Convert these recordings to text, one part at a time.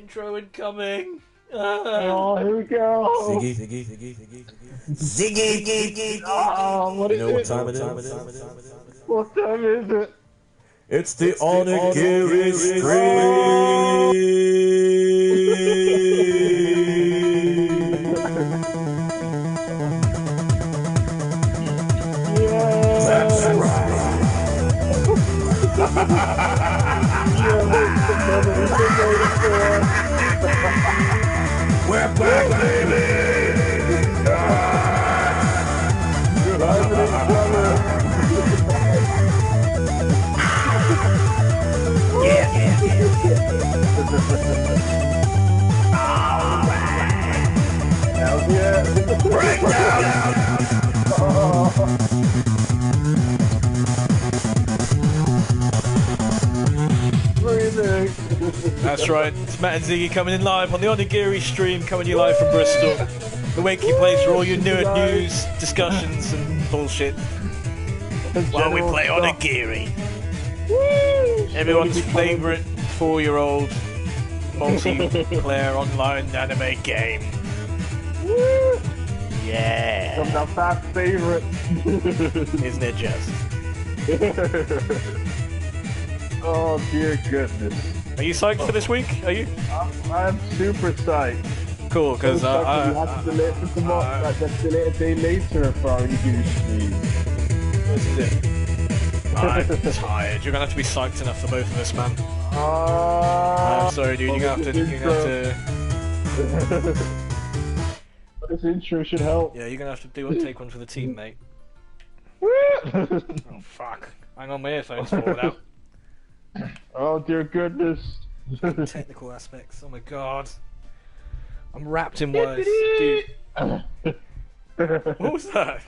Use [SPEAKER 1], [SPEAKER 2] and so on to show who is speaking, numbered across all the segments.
[SPEAKER 1] Intro incoming.
[SPEAKER 2] Oh, here we go.
[SPEAKER 3] Ziggy.
[SPEAKER 2] Oh, what
[SPEAKER 3] You
[SPEAKER 2] is
[SPEAKER 3] know what
[SPEAKER 2] it?
[SPEAKER 3] time it is?
[SPEAKER 2] What time is it?
[SPEAKER 3] It's the Onigiri
[SPEAKER 2] Yeah.
[SPEAKER 3] That's right.
[SPEAKER 2] Yeah, it's the moment we've been waiting for.
[SPEAKER 3] We're back, baby.
[SPEAKER 2] 5 minutes summer.
[SPEAKER 3] Yeah.
[SPEAKER 2] Hell yeah.
[SPEAKER 3] Breakdown.
[SPEAKER 2] Oh. Breathing.
[SPEAKER 1] That's right. It's Matt and Ziggy coming in live on the Onigiri stream, coming to you live from Bristol. The wakey place for all your news, discussions, and bullshit. While we play Onigiri. Everyone's favourite 4-year-old multiplayer online anime game. Yeah.
[SPEAKER 2] Some of my favorite.
[SPEAKER 1] Isn't it just?
[SPEAKER 2] Oh dear goodness.
[SPEAKER 1] Are you psyched for this week? Are you?
[SPEAKER 2] I'm super psyched.
[SPEAKER 1] Cool, because
[SPEAKER 2] we have to delay it for tomorrow. Let's delay it a day later for our Onigiri stream.
[SPEAKER 1] This is it. I'm tired. You're gonna have to be psyched enough for both of us, man. I'm sorry, dude. You're gonna have to.
[SPEAKER 2] This intro should help.
[SPEAKER 1] Yeah, you're gonna have to take one for the team, mate. Oh fuck! Hang on, my earphones falling out.
[SPEAKER 2] Oh dear goodness.
[SPEAKER 1] Technical aspects. Oh my god. I'm wrapped in words, dude. What was that?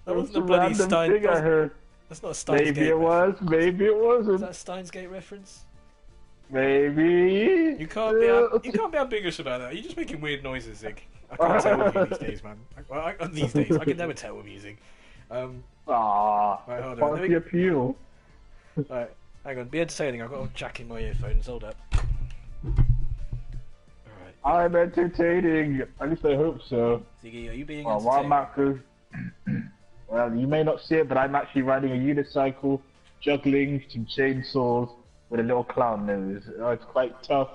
[SPEAKER 1] That wasn't a bloody Stein.
[SPEAKER 2] Thing I heard.
[SPEAKER 1] That's not a Steins
[SPEAKER 2] Maybe
[SPEAKER 1] Gate
[SPEAKER 2] it was.
[SPEAKER 1] reference.
[SPEAKER 2] Maybe it wasn't.
[SPEAKER 1] Is that a Steins Gate reference?
[SPEAKER 2] Maybe.
[SPEAKER 1] You can't be ambiguous about that. You're just making weird noises, Zig. I can't tell with you these days, man. These days, I can never tell with music.
[SPEAKER 2] Right,
[SPEAKER 1] hold on.
[SPEAKER 2] part of the appeal.
[SPEAKER 1] Alright, hang on. Be entertaining. I've got a jack in my earphones. Hold up. Alright.
[SPEAKER 2] I'm entertaining. At least I hope so.
[SPEAKER 1] Ziggy, are you being
[SPEAKER 2] Well, while
[SPEAKER 1] entertaining?
[SPEAKER 2] Well, you may not see it, but I'm actually riding a unicycle, juggling some chainsaws with a little clown nose. It's quite tough.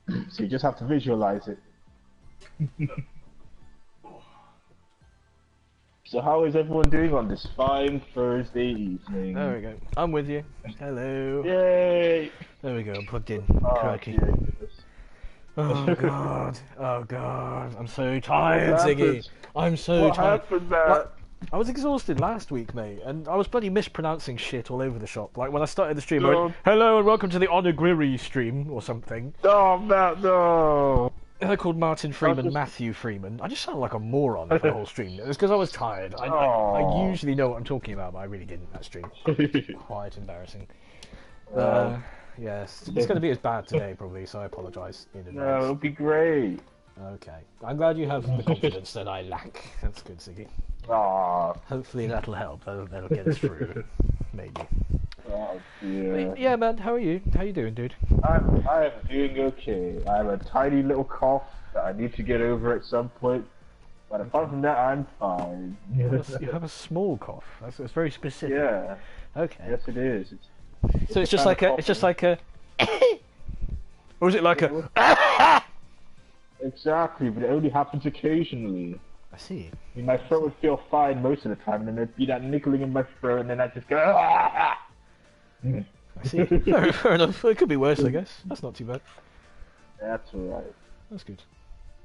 [SPEAKER 2] So you just have to visualize it. So how is everyone doing on this fine Thursday evening?
[SPEAKER 1] There we go. I'm with you. Hello.
[SPEAKER 2] Yay!
[SPEAKER 1] There we go. I'm plugged in.
[SPEAKER 2] Oh,
[SPEAKER 1] Crikey.
[SPEAKER 2] dear goodness.
[SPEAKER 1] Oh god. Oh god. I'm so tired,
[SPEAKER 2] What
[SPEAKER 1] Ziggy.
[SPEAKER 2] happened?
[SPEAKER 1] I'm so
[SPEAKER 2] What
[SPEAKER 1] tired.
[SPEAKER 2] happened, man?
[SPEAKER 1] Like, I was exhausted last week, mate, and I was bloody mispronouncing shit all over the shop. Like when I started the stream, I went, "Hello and welcome to the Onigiri stream" or something.
[SPEAKER 2] Oh, Matt, no!
[SPEAKER 1] And I called Martin Freeman Matthew Freeman. I just sounded like a moron for the whole stream. It was because I was tired. I usually know what I'm talking about, but I really didn't that stream. Quite embarrassing. Yes, it's going to be as bad today probably, so I apologise in advance.
[SPEAKER 2] No, it'll be great.
[SPEAKER 1] Okay. I'm glad you have the confidence that I lack. That's good, Ziggy.
[SPEAKER 2] Aw.
[SPEAKER 1] Hopefully that'll help. That'll get us through. Maybe.
[SPEAKER 2] Oh, dear.
[SPEAKER 1] Yeah, man. How are you? How you doing, dude?
[SPEAKER 2] I'm doing okay. I have a tiny little cough that I need to get over at some point. But apart from that, I'm fine.
[SPEAKER 1] You have a small cough. That's very specific.
[SPEAKER 2] Yeah.
[SPEAKER 1] Okay.
[SPEAKER 2] Yes, it is.
[SPEAKER 1] So it's just like a. It's just like a. Or is it like a?
[SPEAKER 2] Exactly, but it only happens occasionally.
[SPEAKER 1] I see.
[SPEAKER 2] I mean, my throat would feel fine most of the time, and then there'd be that niggling in my throat, and then I'd just go.
[SPEAKER 1] I see. Fair enough. It could be worse, I guess. That's not too bad.
[SPEAKER 2] That's alright.
[SPEAKER 1] That's good.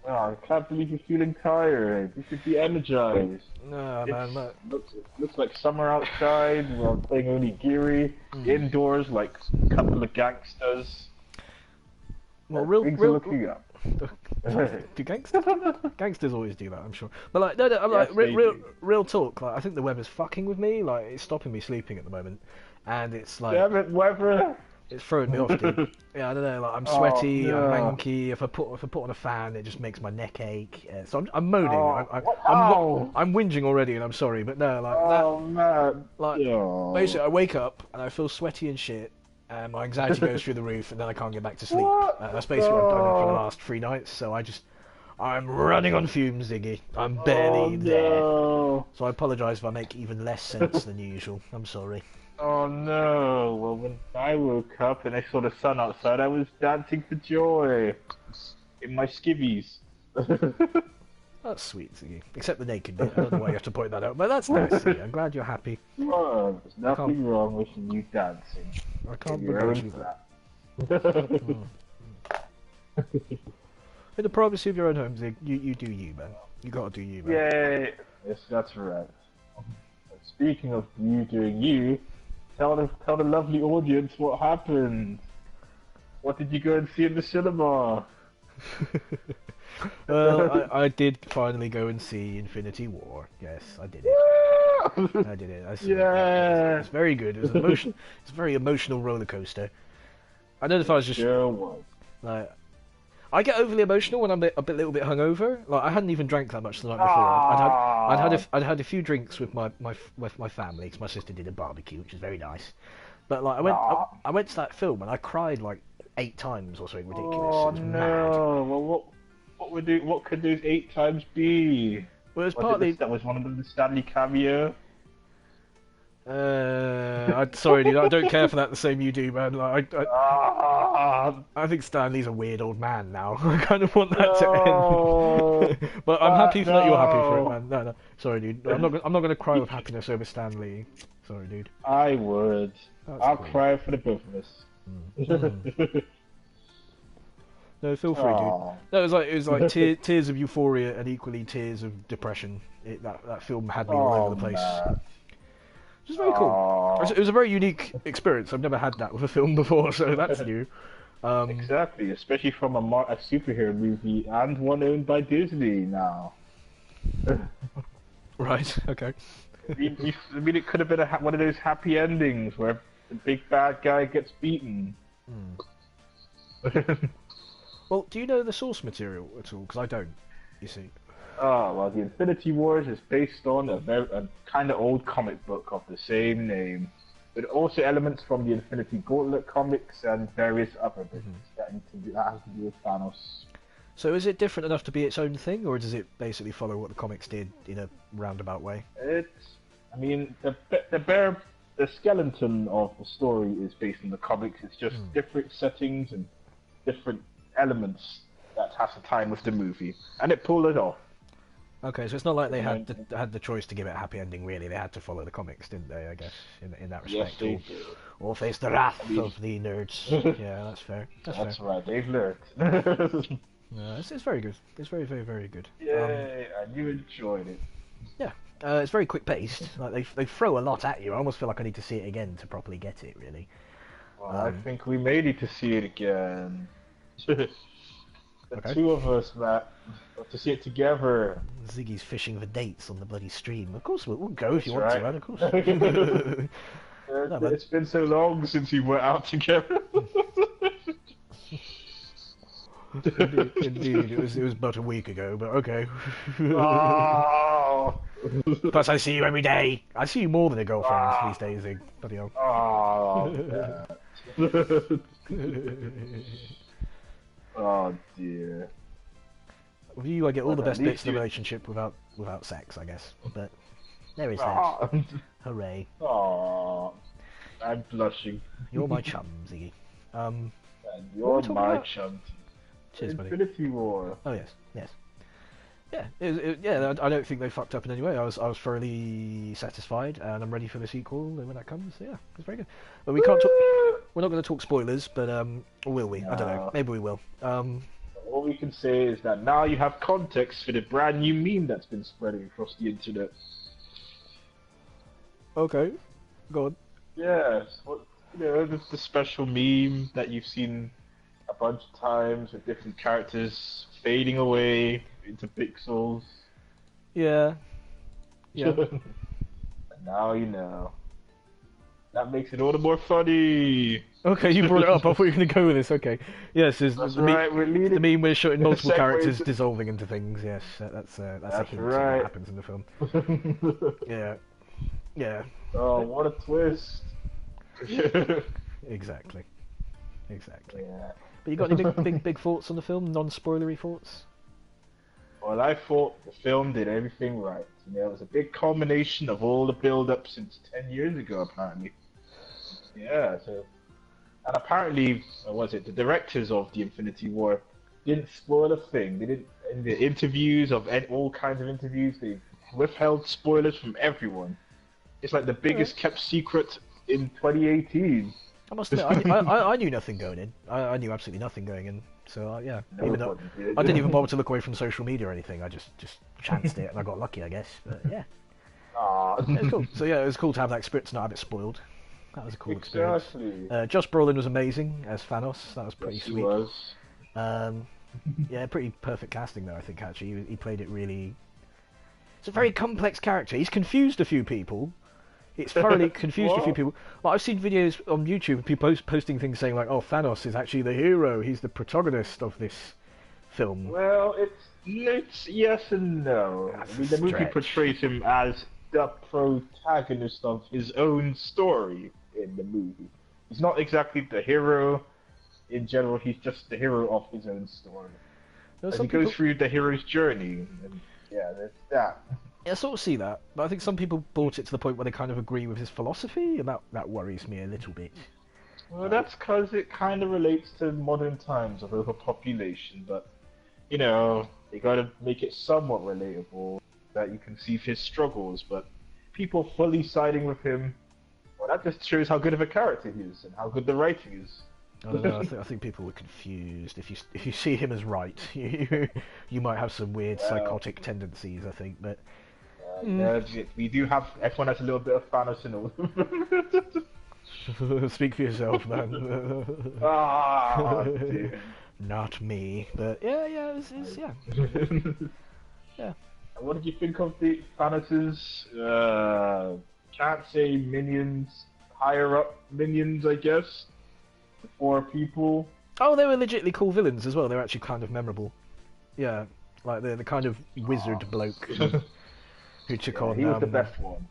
[SPEAKER 2] Oh, I can't believe you're feeling tired. You should be energized.
[SPEAKER 1] No, man. Look.
[SPEAKER 2] Looks like summer outside. We're playing Onigiri. Indoors, like a couple of gangsters.
[SPEAKER 1] Well,
[SPEAKER 2] Things are looking up.
[SPEAKER 1] Do gangsters always do that, I'm sure. But like, no, I'm
[SPEAKER 2] Yes,
[SPEAKER 1] like,
[SPEAKER 2] they do.
[SPEAKER 1] real talk. Like, I think the weather's fucking with me. Like, it's stopping me sleeping at the moment, and it's like,
[SPEAKER 2] Damn it, weather!
[SPEAKER 1] it's throwing me off, dude. Yeah, I don't know. Like, I'm sweaty,
[SPEAKER 2] no.
[SPEAKER 1] I'm manky. If I put on a fan, it just makes my neck ache. So I'm moaning.
[SPEAKER 2] Oh,
[SPEAKER 1] I'm whinging already, and I'm sorry, but no, like
[SPEAKER 2] oh man!
[SPEAKER 1] that. Like,
[SPEAKER 2] Oh.
[SPEAKER 1] basically, I wake up and I feel sweaty and shit, and my anxiety goes through the roof, and then I can't get back to sleep.
[SPEAKER 2] What?
[SPEAKER 1] That's basically what I've done for the
[SPEAKER 2] Oh.
[SPEAKER 1] last 3 nights. So I'm running on fumes, Ziggy. I'm
[SPEAKER 2] Oh
[SPEAKER 1] barely there.
[SPEAKER 2] no!
[SPEAKER 1] So I apologise if I make even less sense than usual. I'm sorry.
[SPEAKER 2] Oh no! Well, when I woke up and I saw the sun outside, I was dancing for joy in my skivvies.
[SPEAKER 1] That's sweet, Ziggy. Except the naked bit. I don't know why you have to point that out, but that's nice, Ziggy. I'm glad you're happy.
[SPEAKER 2] Oh, there's nothing wrong with you dancing.
[SPEAKER 1] I can't
[SPEAKER 2] in your
[SPEAKER 1] begrudge
[SPEAKER 2] own
[SPEAKER 1] you that.
[SPEAKER 2] flat.
[SPEAKER 1] In the privacy of your own home, Zig, you do you, man. You gotta do you, man.
[SPEAKER 2] Yay! Yes, that's right. Speaking of you doing you, tell the lovely audience what happened. What did you go and see in the cinema?
[SPEAKER 1] Well, I did finally go and see Infinity War. Yes, I did it. I did it. I saw
[SPEAKER 2] Yeah.
[SPEAKER 1] it. It's very good. It was it's a very emotional roller coaster. I don't know if I was just
[SPEAKER 2] Sure was.
[SPEAKER 1] like, I get overly emotional when I'm a little bit hungover. Like I hadn't even drank that much the night before. I'd had a few drinks with my family because my sister did a barbecue, which is very nice. But like I went to that film and I cried like 8 times or something ridiculous.
[SPEAKER 2] Oh
[SPEAKER 1] It was mad.
[SPEAKER 2] no! Well, what could those 8 times be?
[SPEAKER 1] Well, it was
[SPEAKER 2] Was
[SPEAKER 1] partly.
[SPEAKER 2] that was one of them the Stanley cameo.
[SPEAKER 1] I'm sorry, dude. I don't care for that the same you do, man. Like, I think Stanley's a weird old man now. I kind of want that
[SPEAKER 2] No.
[SPEAKER 1] to end. But I'm happy that you're happy for it,
[SPEAKER 2] No.
[SPEAKER 1] man. No, sorry, dude. I'm not gonna cry with happiness over Stanley. Sorry, dude.
[SPEAKER 2] I would.
[SPEAKER 1] That's
[SPEAKER 2] I'll
[SPEAKER 1] cool.
[SPEAKER 2] cry for the both of us.
[SPEAKER 1] No, feel free, dude.
[SPEAKER 2] Aw.
[SPEAKER 1] No, it was like tears of euphoria and equally tears of depression. That film had me all over the place.
[SPEAKER 2] Man.
[SPEAKER 1] Which is very cool.
[SPEAKER 2] Aw.
[SPEAKER 1] It was a very unique experience. I've never had that with a film before, so that's new.
[SPEAKER 2] Exactly, especially from a superhero movie and one owned by Disney now.
[SPEAKER 1] Right. Okay.
[SPEAKER 2] I mean, it could have been one of those happy endings where the big bad guy gets beaten.
[SPEAKER 1] Well, do you know the source material at all? Because I don't. You see.
[SPEAKER 2] Oh, well, the Infinity Wars is based on a kind of old comic book of the same name, with also elements from the Infinity Gauntlet comics and various other bits that has to do with Thanos.
[SPEAKER 1] So is it different enough to be its own thing, or does it basically follow what the comics did in a roundabout way?
[SPEAKER 2] I mean, the skeleton of the story is based on the comics. It's just different settings and different elements that has to tie in with the movie, and it pulled it off.
[SPEAKER 1] Okay, so it's not like they had the choice to give it a happy ending. Really, they had to follow the comics, didn't they? I guess in that
[SPEAKER 2] Yes,
[SPEAKER 1] respect,
[SPEAKER 2] they do.
[SPEAKER 1] or face the wrath of the nerds. Yeah, that's fair.
[SPEAKER 2] That's
[SPEAKER 1] fair.
[SPEAKER 2] right, they've learned.
[SPEAKER 1] No, it's very good. It's very, very, very good.
[SPEAKER 2] Yay, and you enjoyed it.
[SPEAKER 1] Yeah, it's very quick paced. Like they throw a lot at you. I almost feel like I need to see it again to properly get it. Really.
[SPEAKER 2] Well, I think we may need to see it again. The
[SPEAKER 1] Okay.
[SPEAKER 2] two of us, Matt, have to see it together.
[SPEAKER 1] Ziggy's fishing for dates on the bloody stream. Of course, we'll go if you
[SPEAKER 2] That's
[SPEAKER 1] want to,
[SPEAKER 2] right.
[SPEAKER 1] man. Of course. No, man.
[SPEAKER 2] It's been so long since we went out together.
[SPEAKER 1] Indeed, it was about a week ago, but okay.
[SPEAKER 2] Oh,
[SPEAKER 1] Plus, I see you every day. I see you more than a girlfriend these days, Zig. Bloody hell.
[SPEAKER 2] oh, oh dear.
[SPEAKER 1] With you, I get all the
[SPEAKER 2] Well,
[SPEAKER 1] best
[SPEAKER 2] at
[SPEAKER 1] bits
[SPEAKER 2] least
[SPEAKER 1] of the
[SPEAKER 2] you-
[SPEAKER 1] relationship without sex, I guess. But there is that.
[SPEAKER 2] Oh,
[SPEAKER 1] Hooray!
[SPEAKER 2] oh, I'm blushing.
[SPEAKER 1] You're my chum, Ziggy.
[SPEAKER 2] And
[SPEAKER 1] What are
[SPEAKER 2] you're
[SPEAKER 1] we talking
[SPEAKER 2] my
[SPEAKER 1] about?
[SPEAKER 2] chum.
[SPEAKER 1] Cheers, buddy.
[SPEAKER 2] Infinity War.
[SPEAKER 1] Oh yes. Yeah, I don't think they fucked up in any way. I was thoroughly satisfied, and I'm ready for the sequel when that comes. Yeah, it's very good. But we can't talk. We're not going to talk spoilers, but or will we? I don't know.
[SPEAKER 2] No.
[SPEAKER 1] Maybe we will.
[SPEAKER 2] All we can say is that now you have context for the brand new meme that's been spreading across the internet.
[SPEAKER 1] Okay. Go on.
[SPEAKER 2] Yes, the special meme that you've seen a bunch of times with different characters fading away into pixels.
[SPEAKER 1] Yeah. Yeah.
[SPEAKER 2] And now you know. That makes it all the more funny.
[SPEAKER 1] Okay, you brought it up. I thought you were going to go with this. Okay. Yes,
[SPEAKER 2] That's right. We're leading.
[SPEAKER 1] the meme where showing multiple
[SPEAKER 2] Segues.
[SPEAKER 1] characters dissolving into things. Yes, that's a
[SPEAKER 2] That's
[SPEAKER 1] hint of
[SPEAKER 2] right.
[SPEAKER 1] what happens in the film. Yeah. Yeah.
[SPEAKER 2] Oh, what a twist!
[SPEAKER 1] exactly.
[SPEAKER 2] Yeah.
[SPEAKER 1] But you got any big thoughts on the film? Non-spoilery thoughts?
[SPEAKER 2] Well, I thought the film did everything right. You know, it was a big culmination of all the build-up since 10 years ago, apparently. Yeah, so... And apparently, the directors of the Infinity War didn't spoil a thing. They didn't, in the interviews all kinds of interviews, they withheld spoilers from everyone. It's like the biggest kept secret in 2018.
[SPEAKER 1] I must admit, I knew nothing going in. I knew absolutely nothing going in. So yeah, even though I didn't even bother to look away from social media or anything. I just chanced it and I got lucky, I guess. But yeah, it was cool. So yeah, it was cool to have that experience, not have it spoiled. That was a cool experience. Josh Brolin was amazing as Thanos. That was pretty sweet. He was. Yeah, pretty perfect casting though. I think actually he played it really. It's a very complex character. He's confused a few people. It's thoroughly confused a few people. Like, I've seen videos on YouTube of people posting things saying like, "Oh, Thanos is actually the hero. He's the protagonist of this film."
[SPEAKER 2] Well, it's yes and no. I mean, the movie portrays him as the protagonist of his own story in the movie. He's not exactly the hero in general. He's just the hero of his own story. As he goes through the hero's journey, and yeah, there's that.
[SPEAKER 1] Yeah, I sort of see that, but I think some people brought it to the point where they kind of agree with his philosophy, and that worries me a little bit.
[SPEAKER 2] Well, that's because it kind of relates to modern times of overpopulation, but, you know, they gotta make it somewhat relatable, that you can see his struggles, but people fully siding with him, well, that just shows how good of a character he is, and how good the writing is.
[SPEAKER 1] I don't know, I think people were confused. If you see him as right, you might have some weird psychotic tendencies, I think, but...
[SPEAKER 2] Yeah, we do have. Everyone has a little bit of Thanos in all.
[SPEAKER 1] Speak for yourself, man.
[SPEAKER 2] Dear.
[SPEAKER 1] Not me, but yeah. Yeah.
[SPEAKER 2] What did you think of the Thanos's? Can't say minions, higher up minions, I guess. The 4 people.
[SPEAKER 1] Oh, they were legitimately cool villains as well. They were actually kind of memorable. Yeah, like the kind of wizard bloke. Who took on?
[SPEAKER 2] He was the best one.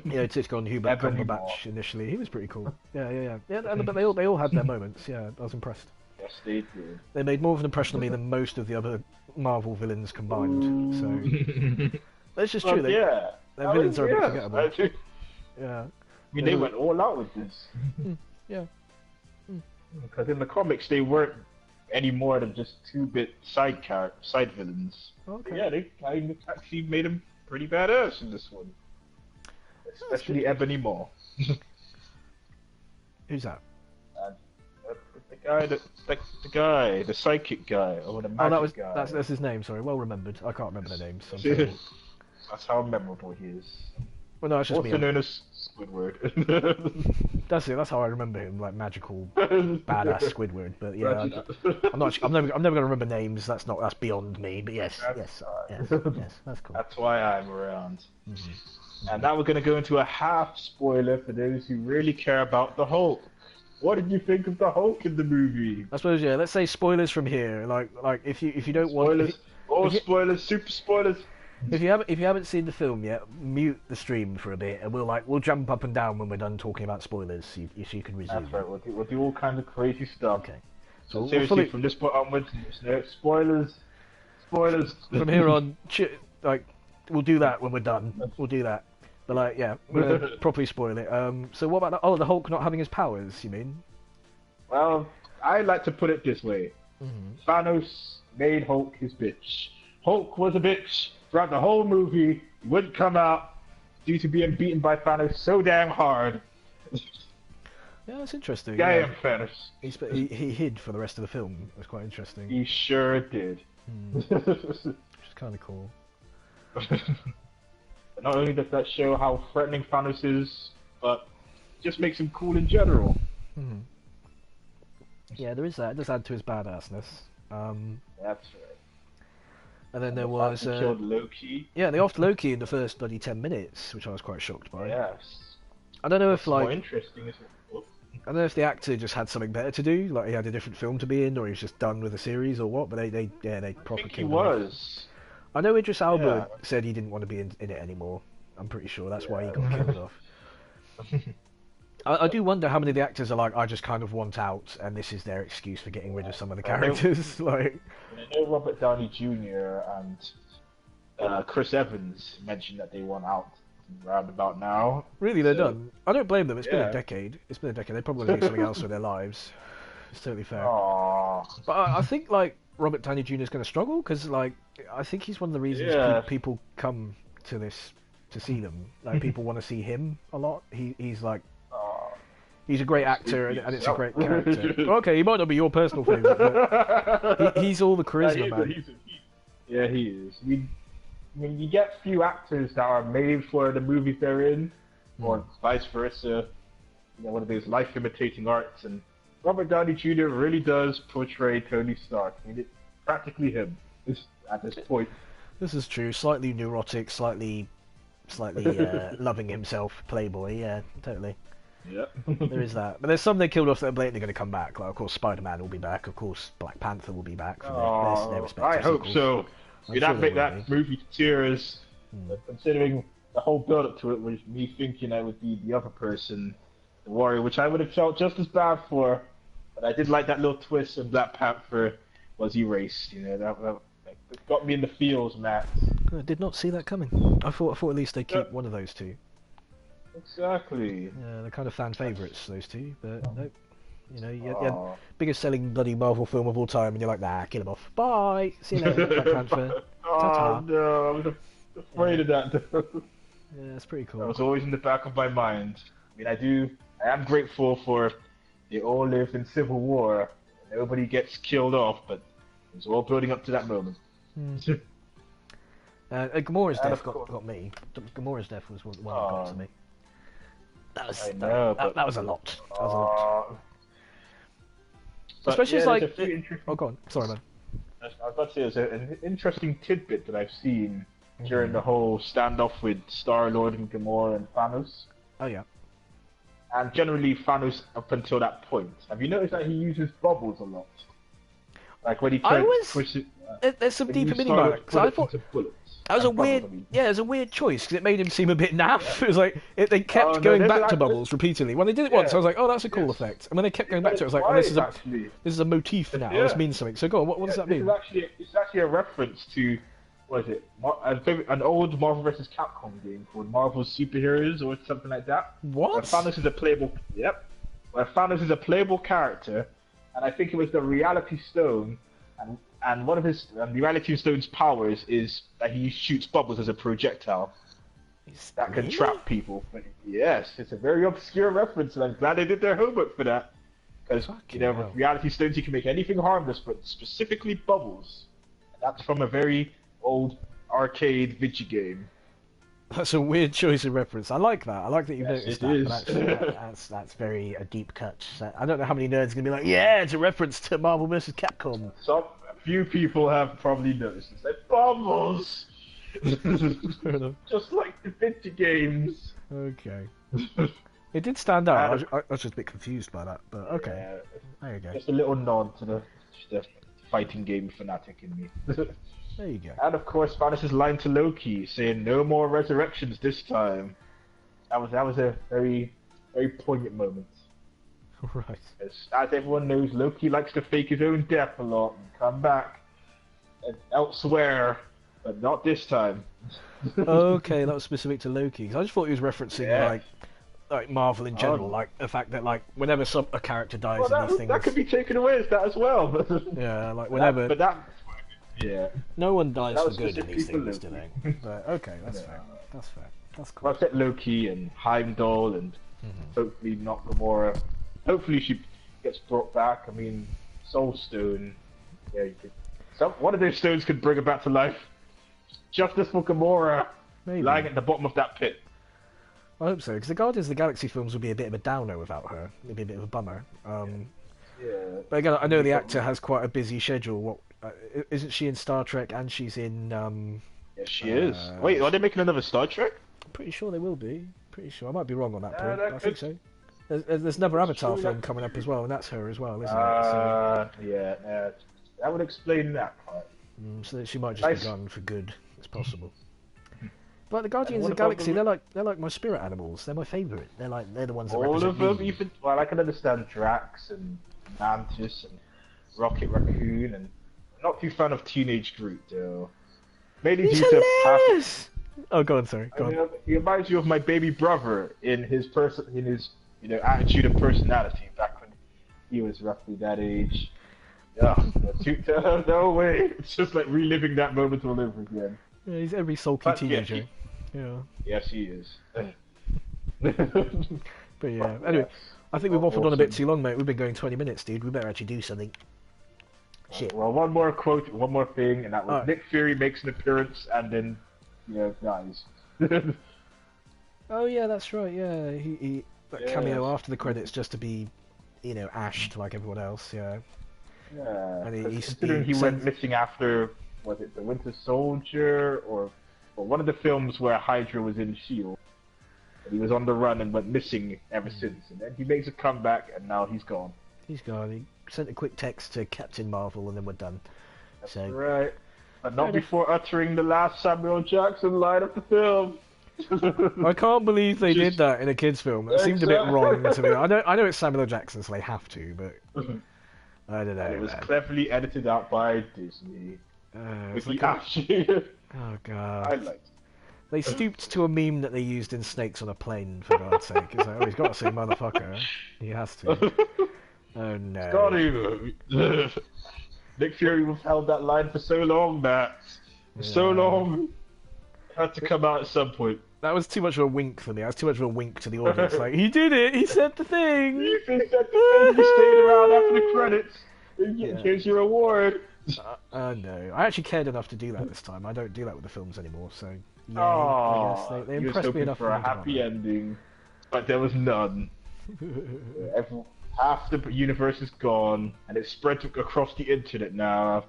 [SPEAKER 1] Yeah, took on Hubert Cumberbatch initially. He was pretty cool. Yeah. But they all had their moments. Yeah, I was impressed.
[SPEAKER 2] Yes, they did.
[SPEAKER 1] They made more of an impression on me than most of the other Marvel villains combined. So that's just true. Their villains are a bit forgettable. Yeah.
[SPEAKER 2] I mean, they went all out with this.
[SPEAKER 1] Yeah.
[SPEAKER 2] Because in the comics, they weren't any more than just 2-bit side villains.
[SPEAKER 1] Okay.
[SPEAKER 2] Yeah, they actually made them pretty badass in this one. Especially Ebony Maw.
[SPEAKER 1] Who's that?
[SPEAKER 2] The psychic guy, or the magic guy.
[SPEAKER 1] That's his name. Sorry, well remembered. I can't remember the names.
[SPEAKER 2] That's how memorable he is.
[SPEAKER 1] Well, no, it's just
[SPEAKER 2] also
[SPEAKER 1] me.
[SPEAKER 2] known as Squidward.
[SPEAKER 1] That's it. That's how I remember him, like magical, badass Squidward. But yeah, I'm never gonna remember names. That's beyond me. But yes, that's cool.
[SPEAKER 2] That's why I'm around. Mm-hmm. And now we're gonna go into a half spoiler for those who really care about the Hulk. What did you think of the Hulk in the movie?
[SPEAKER 1] I suppose let's say spoilers from here. Like if you don't
[SPEAKER 2] spoilers,
[SPEAKER 1] want
[SPEAKER 2] spoilers, super spoilers.
[SPEAKER 1] If you haven't seen the film yet, mute the stream for a bit, and we'll jump up and down when we're done talking about spoilers, so you can resume.
[SPEAKER 2] That's right. We'll do all kinds of crazy stuff.
[SPEAKER 1] Okay.
[SPEAKER 2] So seriously, from this point onwards, spoilers.
[SPEAKER 1] From here on, we'll do that when we're done. We'll do that. But we're gonna properly spoil it. So what about the Hulk not having his powers? You mean?
[SPEAKER 2] Well, I like to put it this way: Thanos made Hulk his bitch. Hulk was a bitch throughout the whole movie. He wouldn't come out due to being beaten by Thanos so damn hard.
[SPEAKER 1] Yeah, that's interesting.
[SPEAKER 2] Damn Thanos.
[SPEAKER 1] He hid for the rest of the film. It was quite interesting.
[SPEAKER 2] He sure did.
[SPEAKER 1] Which is kind of cool.
[SPEAKER 2] Not only does that show how threatening Thanos is, but just makes him cool in general.
[SPEAKER 1] Yeah, there is that. It does add to his badassness.
[SPEAKER 2] That's right.
[SPEAKER 1] And then there was
[SPEAKER 2] killed Loki.
[SPEAKER 1] Yeah, they offed Loki in the first bloody 10 minutes, which I was quite shocked by.
[SPEAKER 2] Yes.
[SPEAKER 1] I don't know if
[SPEAKER 2] more interesting, isn't it?
[SPEAKER 1] I don't know if the actor just had something better to do, like he had a different film to be in, or he was just done with the series, or what. But they properly killed him.
[SPEAKER 2] He was.
[SPEAKER 1] I know Idris Elba said he didn't want to be in it anymore. I'm pretty sure that's why he got killed off. I do wonder how many of the actors are like, I just kind of want out, and this is their excuse for getting rid of some of the characters. Like,
[SPEAKER 2] I know Robert Downey Jr. and Chris Evans mentioned that they want out round about now.
[SPEAKER 1] really, they're done. I don't blame them. It's been
[SPEAKER 2] Yeah.
[SPEAKER 1] a decade. It's been a decade. They probably want to do something else with their lives. It's totally fair.
[SPEAKER 2] Aww.
[SPEAKER 1] But I think like Robert Downey Jr. is going to struggle because like I think he's one of the reasons
[SPEAKER 2] Yeah.
[SPEAKER 1] people come to this to see them. Like people want to see him a lot. He's like he's a great actor and it's a great character. Okay, he might not be your personal favorite, but he's all the charisma, man.
[SPEAKER 2] Yeah, he is. I mean, you get few actors that are made for the movies they're in, or vice versa. You know, one of those life imitating arts, and Robert Downey Jr. really does portray Tony Stark. I mean, it's practically him at this point.
[SPEAKER 1] This is true. Slightly neurotic, slightly loving himself, playboy. Yeah, totally.
[SPEAKER 2] Yeah.
[SPEAKER 1] There is that. But there's some they killed off that are blatantly going to come back. Like, of course, Spider-Man will be back. Of course, Black Panther will be back for their respective
[SPEAKER 2] I hope
[SPEAKER 1] sequels.
[SPEAKER 2] so. You'd
[SPEAKER 1] sure
[SPEAKER 2] have to make
[SPEAKER 1] they will
[SPEAKER 2] that movie to tears. But considering the whole build-up to it was me thinking I would be the other person, the warrior, which I would have felt just as bad for. But I did like that little twist when Black Panther was erased. You know, that got me in the feels, Matt.
[SPEAKER 1] I did not see that coming. I thought at least they'd keep one of those two.
[SPEAKER 2] Exactly.
[SPEAKER 1] Yeah, they're kind of fan favourites, those two. But nope. You know, you're biggest selling bloody Marvel film of all time, and you're like, nah, kill him off. Bye. See you later, Black Panther. Ta-ta.
[SPEAKER 2] Oh no, I was afraid of that.
[SPEAKER 1] Yeah, it's pretty cool.
[SPEAKER 2] That was always in the back of my mind. I mean, I am grateful for they all lived in civil war. Nobody gets killed off, but it's all building up to that moment.
[SPEAKER 1] Gamora's
[SPEAKER 2] And
[SPEAKER 1] death
[SPEAKER 2] of course-
[SPEAKER 1] got me. Gamora's death was one that got to me. That was
[SPEAKER 2] I know, but-
[SPEAKER 1] that was a lot. That was a lot.
[SPEAKER 2] But
[SPEAKER 1] Especially
[SPEAKER 2] yeah,
[SPEAKER 1] as like,
[SPEAKER 2] there's a few interesting-
[SPEAKER 1] oh, go on. Sorry, man.
[SPEAKER 2] I was about to say, there's an interesting tidbit that I've seen during the whole standoff with Star-Lord and Gamora and Thanos.
[SPEAKER 1] Oh yeah.
[SPEAKER 2] And generally Thanos up until that point. Have you noticed that he uses bubbles a lot? Like when he pushes...
[SPEAKER 1] There's some
[SPEAKER 2] when he
[SPEAKER 1] deeper
[SPEAKER 2] uses
[SPEAKER 1] meaning
[SPEAKER 2] Star-Lord's
[SPEAKER 1] behind it. 'Cause I
[SPEAKER 2] bullets
[SPEAKER 1] thought
[SPEAKER 2] into bullets.
[SPEAKER 1] that was a
[SPEAKER 2] And bubbles,
[SPEAKER 1] weird,
[SPEAKER 2] I mean.
[SPEAKER 1] yeah, it was a weird choice because it made him seem a bit naff. It was like they kept
[SPEAKER 2] Oh, no,
[SPEAKER 1] going
[SPEAKER 2] no,
[SPEAKER 1] back
[SPEAKER 2] no,
[SPEAKER 1] to
[SPEAKER 2] I-
[SPEAKER 1] bubbles repeatedly. When they did it once, I was like, oh, that's a cool
[SPEAKER 2] Yes.
[SPEAKER 1] effect. And when they kept going back to it, I was like, oh, this is
[SPEAKER 2] Actually.
[SPEAKER 1] a motif now.
[SPEAKER 2] Yeah.
[SPEAKER 1] This means something. So go on. What does that mean?
[SPEAKER 2] This is actually a reference to, what is it? An old Marvel vs. Capcom game called Marvel's Superheroes or something like that. Where
[SPEAKER 1] What?
[SPEAKER 2] Thanos is a playable. Yep. Where Thanos is a playable character, and I think it was the Reality Stone, and one of his the Reality Stone's powers is that he shoots bubbles as a projectile that can trap people. But yes, it's a very obscure reference, and I'm glad they did their homework for that. Because
[SPEAKER 1] Fucking
[SPEAKER 2] with
[SPEAKER 1] hell.
[SPEAKER 2] Reality Stones, you can make anything harmless, but specifically bubbles. And that's from a very old arcade video game.
[SPEAKER 1] That's a weird choice of reference. I like that. I like that you've
[SPEAKER 2] Yes,
[SPEAKER 1] noticed
[SPEAKER 2] it
[SPEAKER 1] that.
[SPEAKER 2] is.
[SPEAKER 1] But actually, that's very a deep cut. So, I don't know how many nerds are gonna be like, yeah, it's a reference to Marvel vs. Capcom.
[SPEAKER 2] A few people have probably noticed. It's like bubbles,
[SPEAKER 1] Fair enough.
[SPEAKER 2] just like the video games.
[SPEAKER 1] Okay. It did stand out. I was just a bit confused by that, but okay. There you go.
[SPEAKER 2] Just a little nod to the fighting game fanatic in me.
[SPEAKER 1] There you go.
[SPEAKER 2] And of course, Thanos' line to Loki, saying "No more resurrections this time." That was a very, very poignant moment.
[SPEAKER 1] Right.
[SPEAKER 2] As everyone knows, Loki likes to fake his own death a lot and come back elsewhere, but not this time.
[SPEAKER 1] Okay, that was specific to Loki. 'Cause I just thought he was referencing like Marvel in general, like the fact that like whenever a character dies
[SPEAKER 2] Well,
[SPEAKER 1] in these things,
[SPEAKER 2] that could be taken away as that as well.
[SPEAKER 1] yeah, like whenever
[SPEAKER 2] Yeah.
[SPEAKER 1] no one dies
[SPEAKER 2] That
[SPEAKER 1] for
[SPEAKER 2] was
[SPEAKER 1] good in these
[SPEAKER 2] specifically
[SPEAKER 1] things, do
[SPEAKER 2] Loki.
[SPEAKER 1] they? But okay, that's fair. That's fair. That's cool.
[SPEAKER 2] Well, except Loki and Heimdall and hopefully not Gamora. Hopefully she gets brought back. I mean, Soul Stone. Yeah, one of those stones could bring her back to life. Justice for Gamora
[SPEAKER 1] Maybe.
[SPEAKER 2] lying at the bottom of that pit.
[SPEAKER 1] I hope so, because the Guardians of the Galaxy films would be a bit of a downer without her. It'd be a bit of a bummer.
[SPEAKER 2] Yeah.
[SPEAKER 1] But again, I know the actor has quite a busy schedule. What isn't she in Star Trek and she's in?
[SPEAKER 2] Yes, she is. Wait, are they making another Star Trek?
[SPEAKER 1] I'm pretty sure they will be. Pretty sure. I might be wrong on that
[SPEAKER 2] Yeah,
[SPEAKER 1] point.
[SPEAKER 2] that
[SPEAKER 1] But I think
[SPEAKER 2] could-
[SPEAKER 1] so. There's another Avatar
[SPEAKER 2] true,
[SPEAKER 1] film
[SPEAKER 2] that-
[SPEAKER 1] coming up as well, and that's her as well, isn't it? So,
[SPEAKER 2] Yeah, that would explain that part.
[SPEAKER 1] so she might just
[SPEAKER 2] Nice.
[SPEAKER 1] be gone for good. It's possible.
[SPEAKER 4] But the Guardians of the Galaxy, they're like my spirit animals. They're my favourite. They're the ones that
[SPEAKER 2] All
[SPEAKER 4] represent
[SPEAKER 2] of them,
[SPEAKER 4] me.
[SPEAKER 2] even well, I can understand Drax and Mantis and Rocket Raccoon, and I'm not too fan of Teenage Groot though. Mainly
[SPEAKER 4] He's
[SPEAKER 2] due to
[SPEAKER 4] hilarious. Oh, go on, sorry. Go on.
[SPEAKER 2] he reminds you of my baby brother in his attitude and personality back when he was roughly that age. Yeah, no way. It's just like reliving that moment all over again.
[SPEAKER 4] Yeah, he's every sulky
[SPEAKER 2] But,
[SPEAKER 4] teenager. Yeah.
[SPEAKER 2] Yes, he is.
[SPEAKER 4] But yeah. Anyway, I think we've waffled on a bit too long, mate. We've been going 20 minutes, dude. We better actually do something. Shit.
[SPEAKER 2] Well, one more quote, one more thing, and that was Nick Fury makes an appearance and then, dies.
[SPEAKER 4] Oh yeah, that's right. Yeah, he that cameo after the credits just to be, ashed like everyone else. Yeah.
[SPEAKER 2] Yeah.
[SPEAKER 4] And
[SPEAKER 2] considering he went missing after, was it The Winter Soldier or one of the films where Hydra was in S.H.I.E.L.D. And he was on the run and went missing ever since, and then he makes a comeback, and now he's gone.
[SPEAKER 4] He's gone. He sent a quick text to Captain Marvel, and then we're done.
[SPEAKER 2] That's right. But not before uttering the last Samuel Jackson line of the film.
[SPEAKER 4] I can't believe they did that in a kids' film. It seemed a bit wrong to me. I know it's Samuel L. Jackson, so they have to, but I don't know.
[SPEAKER 2] It was cleverly edited out by Disney. With the
[SPEAKER 4] oh god.
[SPEAKER 2] I liked it.
[SPEAKER 4] They stooped to a meme that they used in Snakes on a Plane, for God's sake. It's like, he's got to say motherfucker. He has to. Oh no.
[SPEAKER 2] It's got to. Nick Fury withheld that line for so long, Matt. For so long. It had to come out at some point.
[SPEAKER 4] That was too much of a wink for me. That was too much of a wink to the audience. Like, he did it! He said the thing!
[SPEAKER 2] He said the thing! He stayed around after the credits. Here's your award.
[SPEAKER 4] No. I actually cared enough to do that this time. I don't do that with the films anymore, so... Yeah,
[SPEAKER 2] I
[SPEAKER 4] guess they impressed me enough
[SPEAKER 2] for a happy ending, but there was none. Half the universe is gone, and it's spread across the internet now.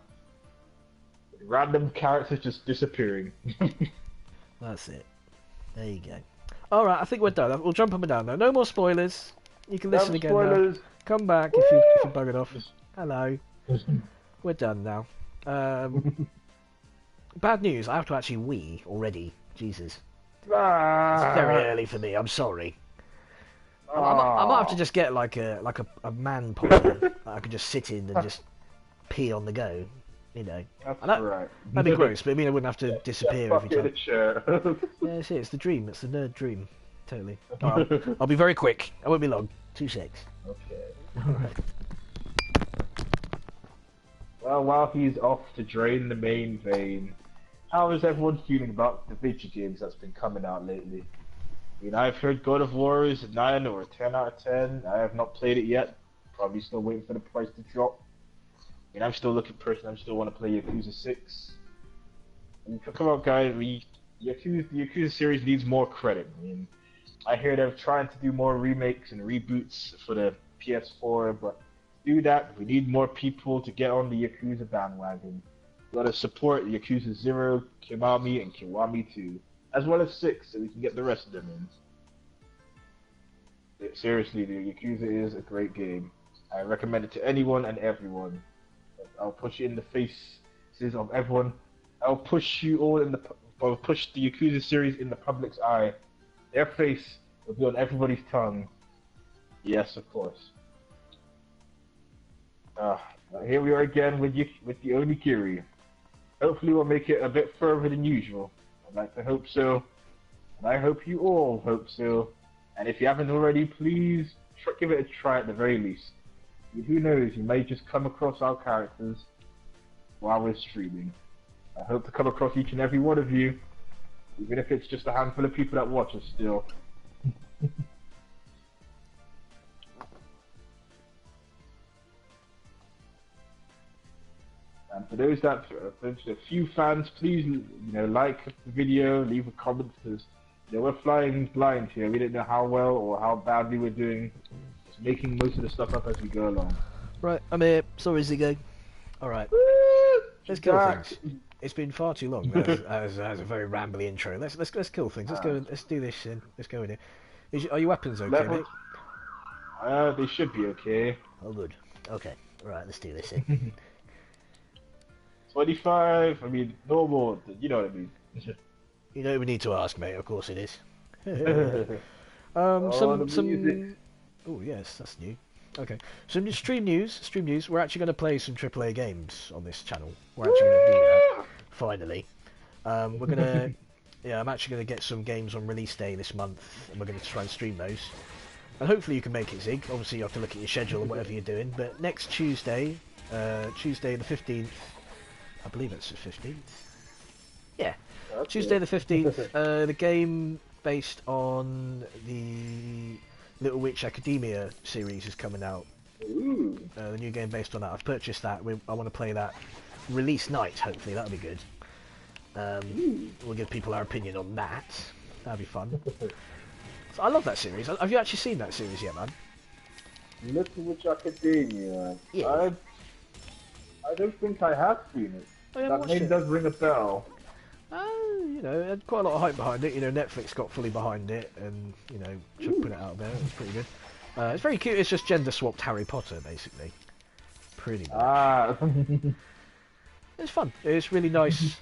[SPEAKER 2] Random characters just disappearing.
[SPEAKER 4] That's it. There you go. Alright, I think we're done. We'll jump up and down now. No more spoilers. You can listen again now. Come back if you bug it off. Hello. We're done now. Bad news. I have to actually wee already. Jesus. It's very early for me. I'm sorry. I might have to just get like a man potty that I could just sit in and just pee on the go.
[SPEAKER 2] That's right.
[SPEAKER 4] That'd be gross, but I mean I wouldn't have to disappear every time.
[SPEAKER 2] Yeah,
[SPEAKER 4] it's it. It's the dream. It's the nerd dream. Totally. I'll be very quick. I won't be long. 2 secs.
[SPEAKER 2] Okay.
[SPEAKER 4] Alright.
[SPEAKER 2] Well, while he's off to drain the main vein, how is everyone feeling about the video games that's been coming out lately? I mean, I've heard God of War is a 9 or a 10 out of 10. I have not played it yet. Probably still waiting for the price to drop. I mean, I'm still looking personally. I still want to play Yakuza 6. I mean, come on, guys. The Yakuza series needs more credit. I mean, I hear they're trying to do more remakes and reboots for the PS4, but to do that, we need more people to get on the Yakuza bandwagon. We gotta support Yakuza 0, Kiwami, and Kiwami 2, as well as 6, so we can get the rest of them in. Seriously, the Yakuza is a great game. I recommend it to anyone and everyone. I'll push it in the faces of everyone. I'll push you all I'll push the Yakuza series in the public's eye. Their face will be on everybody's tongue. Yes, of course. Here we are again with the Onigiri. Hopefully we'll make it a bit further than usual. I'd like to hope so. And I hope you all hope so. And if you haven't already, please give it a try at the very least. Who knows, you may just come across our characters while we're streaming. I hope to come across each and every one of you, even if it's just a handful of people that watch us still. And for those that, a few fans, please, like the video, leave a comment, because we're flying blind here. We didn't know how well or how badly we're doing. Just making most of the stuff up as we go along.
[SPEAKER 4] Right, I'm here. Sorry, Ziggo. Alright. Let's kill things. It's been far too long. That was a very rambly intro. Let's kill things. Let's go. Let's do this. Let's go in here. Are your weapons okay, mate?
[SPEAKER 2] They should be okay.
[SPEAKER 4] Oh, good. Okay. Right. Let's do this. Then.
[SPEAKER 2] 25. I mean, normal. You know what I mean.
[SPEAKER 4] You don't even need to ask, mate. Of course it is.
[SPEAKER 2] the music.
[SPEAKER 4] Oh yes, that's new. Okay, some stream news. Stream news. We're actually going to play some AAA games on this channel. We're actually going to do that finally. We're gonna. Yeah, I'm actually going to get some games on release day this month, and we're going to try and stream those. And hopefully you can make it, Zig. Obviously you have to look at your schedule and whatever you're doing. But next Tuesday, Tuesday the 15th, I believe it's the 15th. Yeah,
[SPEAKER 2] That's
[SPEAKER 4] Tuesday
[SPEAKER 2] it.
[SPEAKER 4] the 15th. The game based on the Little Witch Academia series is coming out.
[SPEAKER 2] Ooh.
[SPEAKER 4] The new game based on that. I've purchased that. I want to play that release night. Hopefully that'll be good. We'll give people our opinion on that. That'll be fun. So I love that series. Have you actually seen that series yet, man?
[SPEAKER 2] Little Witch Academia.
[SPEAKER 4] Yeah.
[SPEAKER 2] I don't think I have seen it.
[SPEAKER 4] Oh, you haven't
[SPEAKER 2] That
[SPEAKER 4] watched
[SPEAKER 2] name
[SPEAKER 4] it?
[SPEAKER 2] does ring a bell.
[SPEAKER 4] You know, it had quite a lot of hype behind it. You know, Netflix got fully behind it, and you know, just put it out there. It's pretty good. It's very cute. It's just gender swapped Harry Potter, basically. Pretty much.
[SPEAKER 2] Ah.
[SPEAKER 4] It's fun. It's really nice,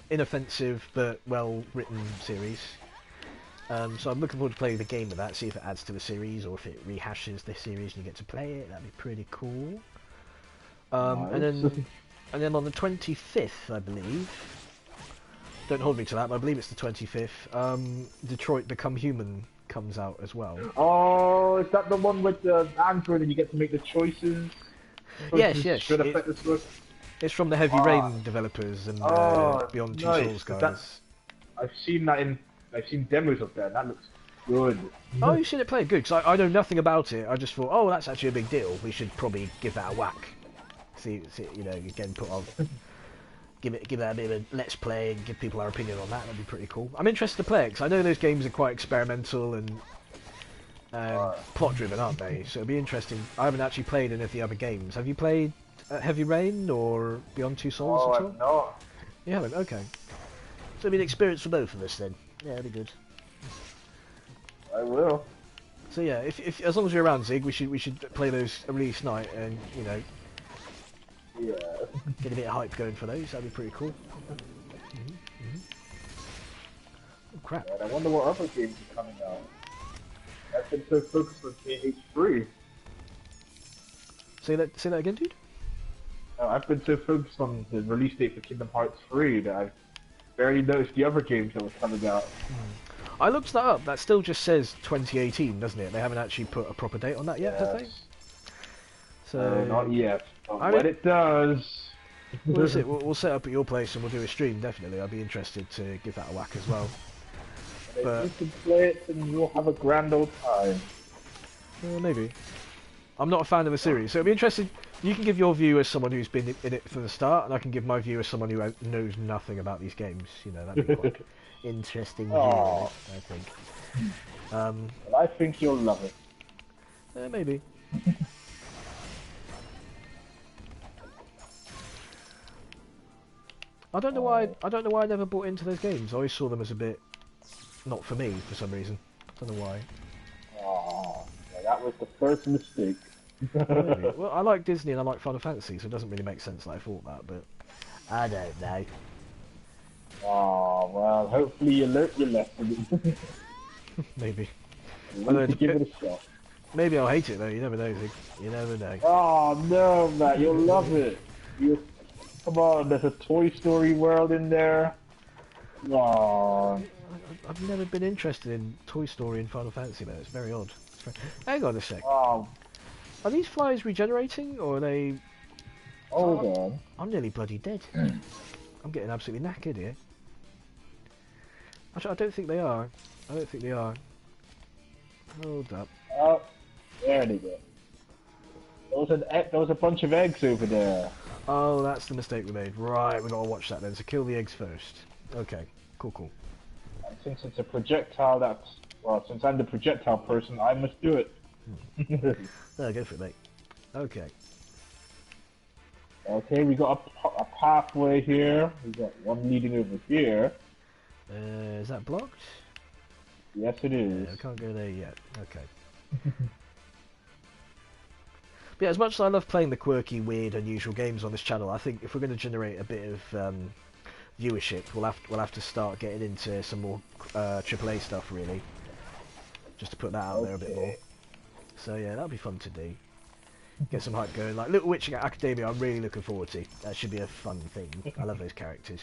[SPEAKER 4] inoffensive but well written series. So I'm looking forward to playing the game of that, see if it adds to the series or if it rehashes the series and you get to play it. That'd be pretty cool. And then on the 25th, I believe. Don't hold me to that, but I believe it's the 25th. Detroit Become Human comes out as well.
[SPEAKER 2] Oh, is that the one with the Android and you get to make the choices?
[SPEAKER 4] Yes.
[SPEAKER 2] Should affect this one?
[SPEAKER 4] It's from the Heavy Rain developers and Beyond Two Souls guys.
[SPEAKER 2] I've seen demos of that. And that looks good.
[SPEAKER 4] Oh, you've seen it play? Good, because I know nothing about it. I just thought, oh, that's actually a big deal. We should probably give that a whack. See, you know, again, put on, give that a bit of a let's play and give people our opinion on that. That'd be pretty cool. I'm interested to play it because I know those games are quite experimental and plot-driven, aren't they? So it'd be interesting. I haven't actually played any of the other games. Have you played Heavy Rain or Beyond Two Souls at all?
[SPEAKER 2] No.
[SPEAKER 4] You haven't? Okay. So it'll be an experience for both of us then. Yeah, it'll be good.
[SPEAKER 2] I will.
[SPEAKER 4] So yeah, if as long as you're around, Zig, we should play those release night and you know
[SPEAKER 2] Yeah.
[SPEAKER 4] get a bit of hype going for those. That'd be pretty cool. Oh crap!
[SPEAKER 2] And I wonder what other games are coming out. I've been so focused on KH3.
[SPEAKER 4] Say that again, dude.
[SPEAKER 2] I've been so focused on the release date for Kingdom Hearts 3 that I've barely noticed the other games that were coming out.
[SPEAKER 4] I looked that up. That still just says 2018, doesn't it? They haven't actually put a proper date on that yet, have they? So
[SPEAKER 2] Not yet. But
[SPEAKER 4] I
[SPEAKER 2] when
[SPEAKER 4] mean-
[SPEAKER 2] it does...
[SPEAKER 4] we'll set up at your place and we'll do a stream. Definitely, I'd be interested to give that a whack as well. But-
[SPEAKER 2] you can play it and you'll have a grand old time.
[SPEAKER 4] Maybe. I'm not a fan of the series, so it'd be interesting. You can give your view as someone who's been in it from the start, and I can give my view as someone who knows nothing about these games. You know, that'd be quite interesting view,
[SPEAKER 2] Aw.
[SPEAKER 4] I think.
[SPEAKER 2] And I think you'll love it.
[SPEAKER 4] Maybe. I don't know why. I don't know why I never bought into those games. I always saw them as a bit not for me for some reason. I don't know why.
[SPEAKER 2] Yeah, that was the first mistake.
[SPEAKER 4] Maybe. Well, I like Disney and I like Final Fantasy, so it doesn't really make sense that I thought that. But I don't know.
[SPEAKER 2] Well, hopefully you learnt your lesson.
[SPEAKER 4] Maybe.
[SPEAKER 2] You need to give it a shot.
[SPEAKER 4] Maybe I'll hate it though. You never know. Zig. You never know.
[SPEAKER 2] Oh no, Matt, you'll love it. Come on, there's a Toy Story world in there. Aww.
[SPEAKER 4] I've never been interested in Toy Story and Final Fantasy though. It's very odd. Hang on a sec.
[SPEAKER 2] Oh,
[SPEAKER 4] Are these flies regenerating or are they?
[SPEAKER 2] hold on.
[SPEAKER 4] I'm nearly bloody dead. I'm getting absolutely knackered here. Actually, I don't think they are. I don't think they are. Hold up.
[SPEAKER 2] Oh, there they go. There was a bunch of eggs over there.
[SPEAKER 4] Oh, that's the mistake we made. Right, we gotta watch that then. So kill the eggs first. Okay, cool.
[SPEAKER 2] And since it's a projectile since I'm the projectile person, I must do it.
[SPEAKER 4] No, go for it, mate. Okay.
[SPEAKER 2] Okay, we got a pathway here. We got one leading over here.
[SPEAKER 4] Is that blocked?
[SPEAKER 2] Yes, it is.
[SPEAKER 4] Yeah, I can't go there yet. Okay. But yeah, as much as I love playing the quirky, weird, unusual games on this channel, I think if we're going to generate a bit of viewership, we'll have to start getting into some more AAA stuff really, just to put that out there a bit more. So yeah, that'll be fun to do. Get some hype going. Like Little Witch Academia, I'm really looking forward to. That should be a fun thing. I love those characters,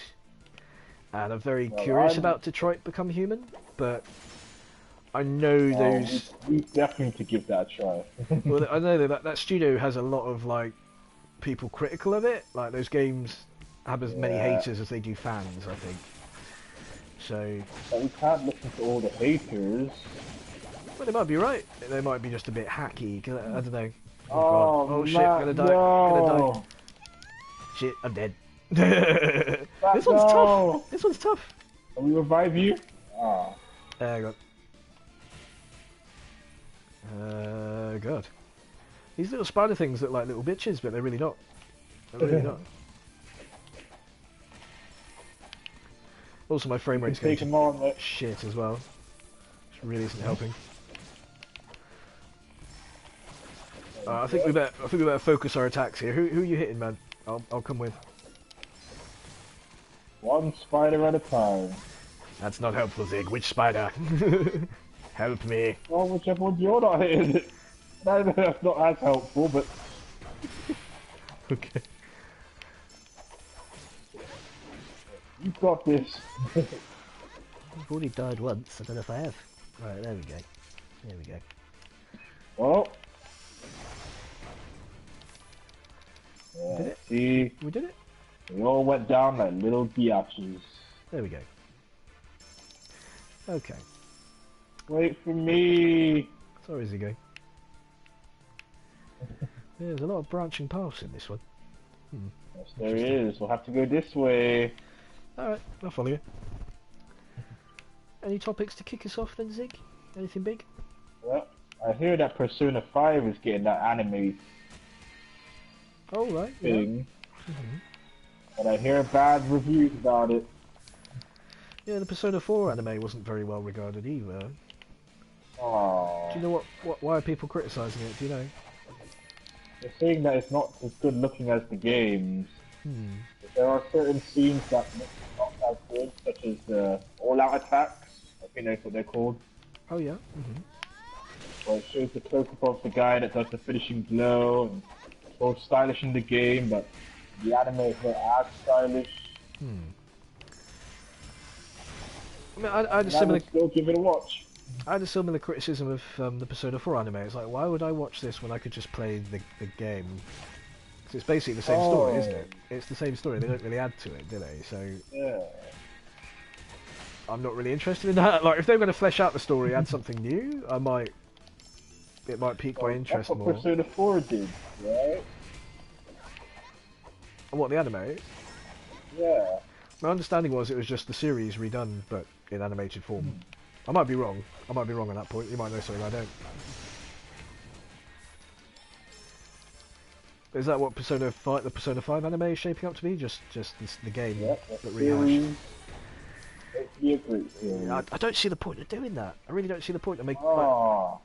[SPEAKER 4] and I'm very curious about Detroit Become Human, but I know those.
[SPEAKER 2] We definitely need to give that a try.
[SPEAKER 4] Well, I know that studio has a lot of like people critical of it. Like those games have as many haters as they do fans, I think. So.
[SPEAKER 2] But we can't listen to all the haters.
[SPEAKER 4] Well, they might be right. They might be just a bit hacky. Cause I don't know.
[SPEAKER 2] Oh,
[SPEAKER 4] God. Oh shit! I'm gonna die.
[SPEAKER 2] No.
[SPEAKER 4] I'm gonna die. Shit! I'm dead. This one's tough. This one's tough.
[SPEAKER 2] Can we revive you? Ah.
[SPEAKER 4] God. God. These little spider things look like little bitches, but they're really not. They're really not. Also, my frame rate's going to shit as well. Which really isn't helping. I think we better focus our attacks here. Who are you hitting, man? I'll come with.
[SPEAKER 2] One spider at a time.
[SPEAKER 4] That's not helpful, Zig. Which spider? Help me.
[SPEAKER 2] Well, whichever one you're not hitting. That's not as helpful, but...
[SPEAKER 4] Okay.
[SPEAKER 2] You've got this.
[SPEAKER 4] I've already died once. I don't know if I have. Right, there we go. There we go.
[SPEAKER 2] Well...
[SPEAKER 4] Did it?
[SPEAKER 2] See?
[SPEAKER 4] We did it?
[SPEAKER 2] We all went down like little biatches.
[SPEAKER 4] There we go. Okay.
[SPEAKER 2] Wait for me!
[SPEAKER 4] Sorry, Zigo. There's a lot of branching paths in this one.
[SPEAKER 2] Yes, there is. We'll have to go this way.
[SPEAKER 4] Alright, I'll follow you. Any topics to kick us off then, Zig? Anything big?
[SPEAKER 2] Well, I hear that Persona 5 is getting that anime
[SPEAKER 4] Oh, right.
[SPEAKER 2] thing.
[SPEAKER 4] Yeah.
[SPEAKER 2] But I hear bad reviews about it.
[SPEAKER 4] Yeah, the Persona 4 anime wasn't very well regarded either.
[SPEAKER 2] Aww.
[SPEAKER 4] Do you know why are people criticising it? Do you know?
[SPEAKER 2] They're saying that it's not as good looking as the games. There are certain scenes that look not as good, such as the all-out attacks. I think that's what they're called.
[SPEAKER 4] Oh yeah.
[SPEAKER 2] Where it shows the close up of the guy that does the finishing blow, and it's both stylish in the game, but the anime is not as stylish.
[SPEAKER 4] I mean, I had a
[SPEAKER 2] And I
[SPEAKER 4] similar.
[SPEAKER 2] would still give it a watch.
[SPEAKER 4] I had a similar criticism of the Persona 4 anime. It's like, why would I watch this when I could just play the game? Because it's basically the same story, isn't it? It's the same story. They don't really add to it, do they? So
[SPEAKER 2] Yeah.
[SPEAKER 4] I'm not really interested in that. Like, if they're going to flesh out the story, add something new, it might pique my interest
[SPEAKER 2] That's what
[SPEAKER 4] more.
[SPEAKER 2] Persona 4 did, right?
[SPEAKER 4] And what, the anime?
[SPEAKER 2] Yeah.
[SPEAKER 4] My understanding was it was just the series redone, but in animated form. I might be wrong. I might be wrong on that point. You might know something I don't. Is that what the Persona 5 anime is shaping up to be? Just the game,
[SPEAKER 2] Yeah,
[SPEAKER 4] but rehashed?
[SPEAKER 2] It'd be a great series.
[SPEAKER 4] I don't see the point of doing that. I really don't see the point of making.
[SPEAKER 2] Well,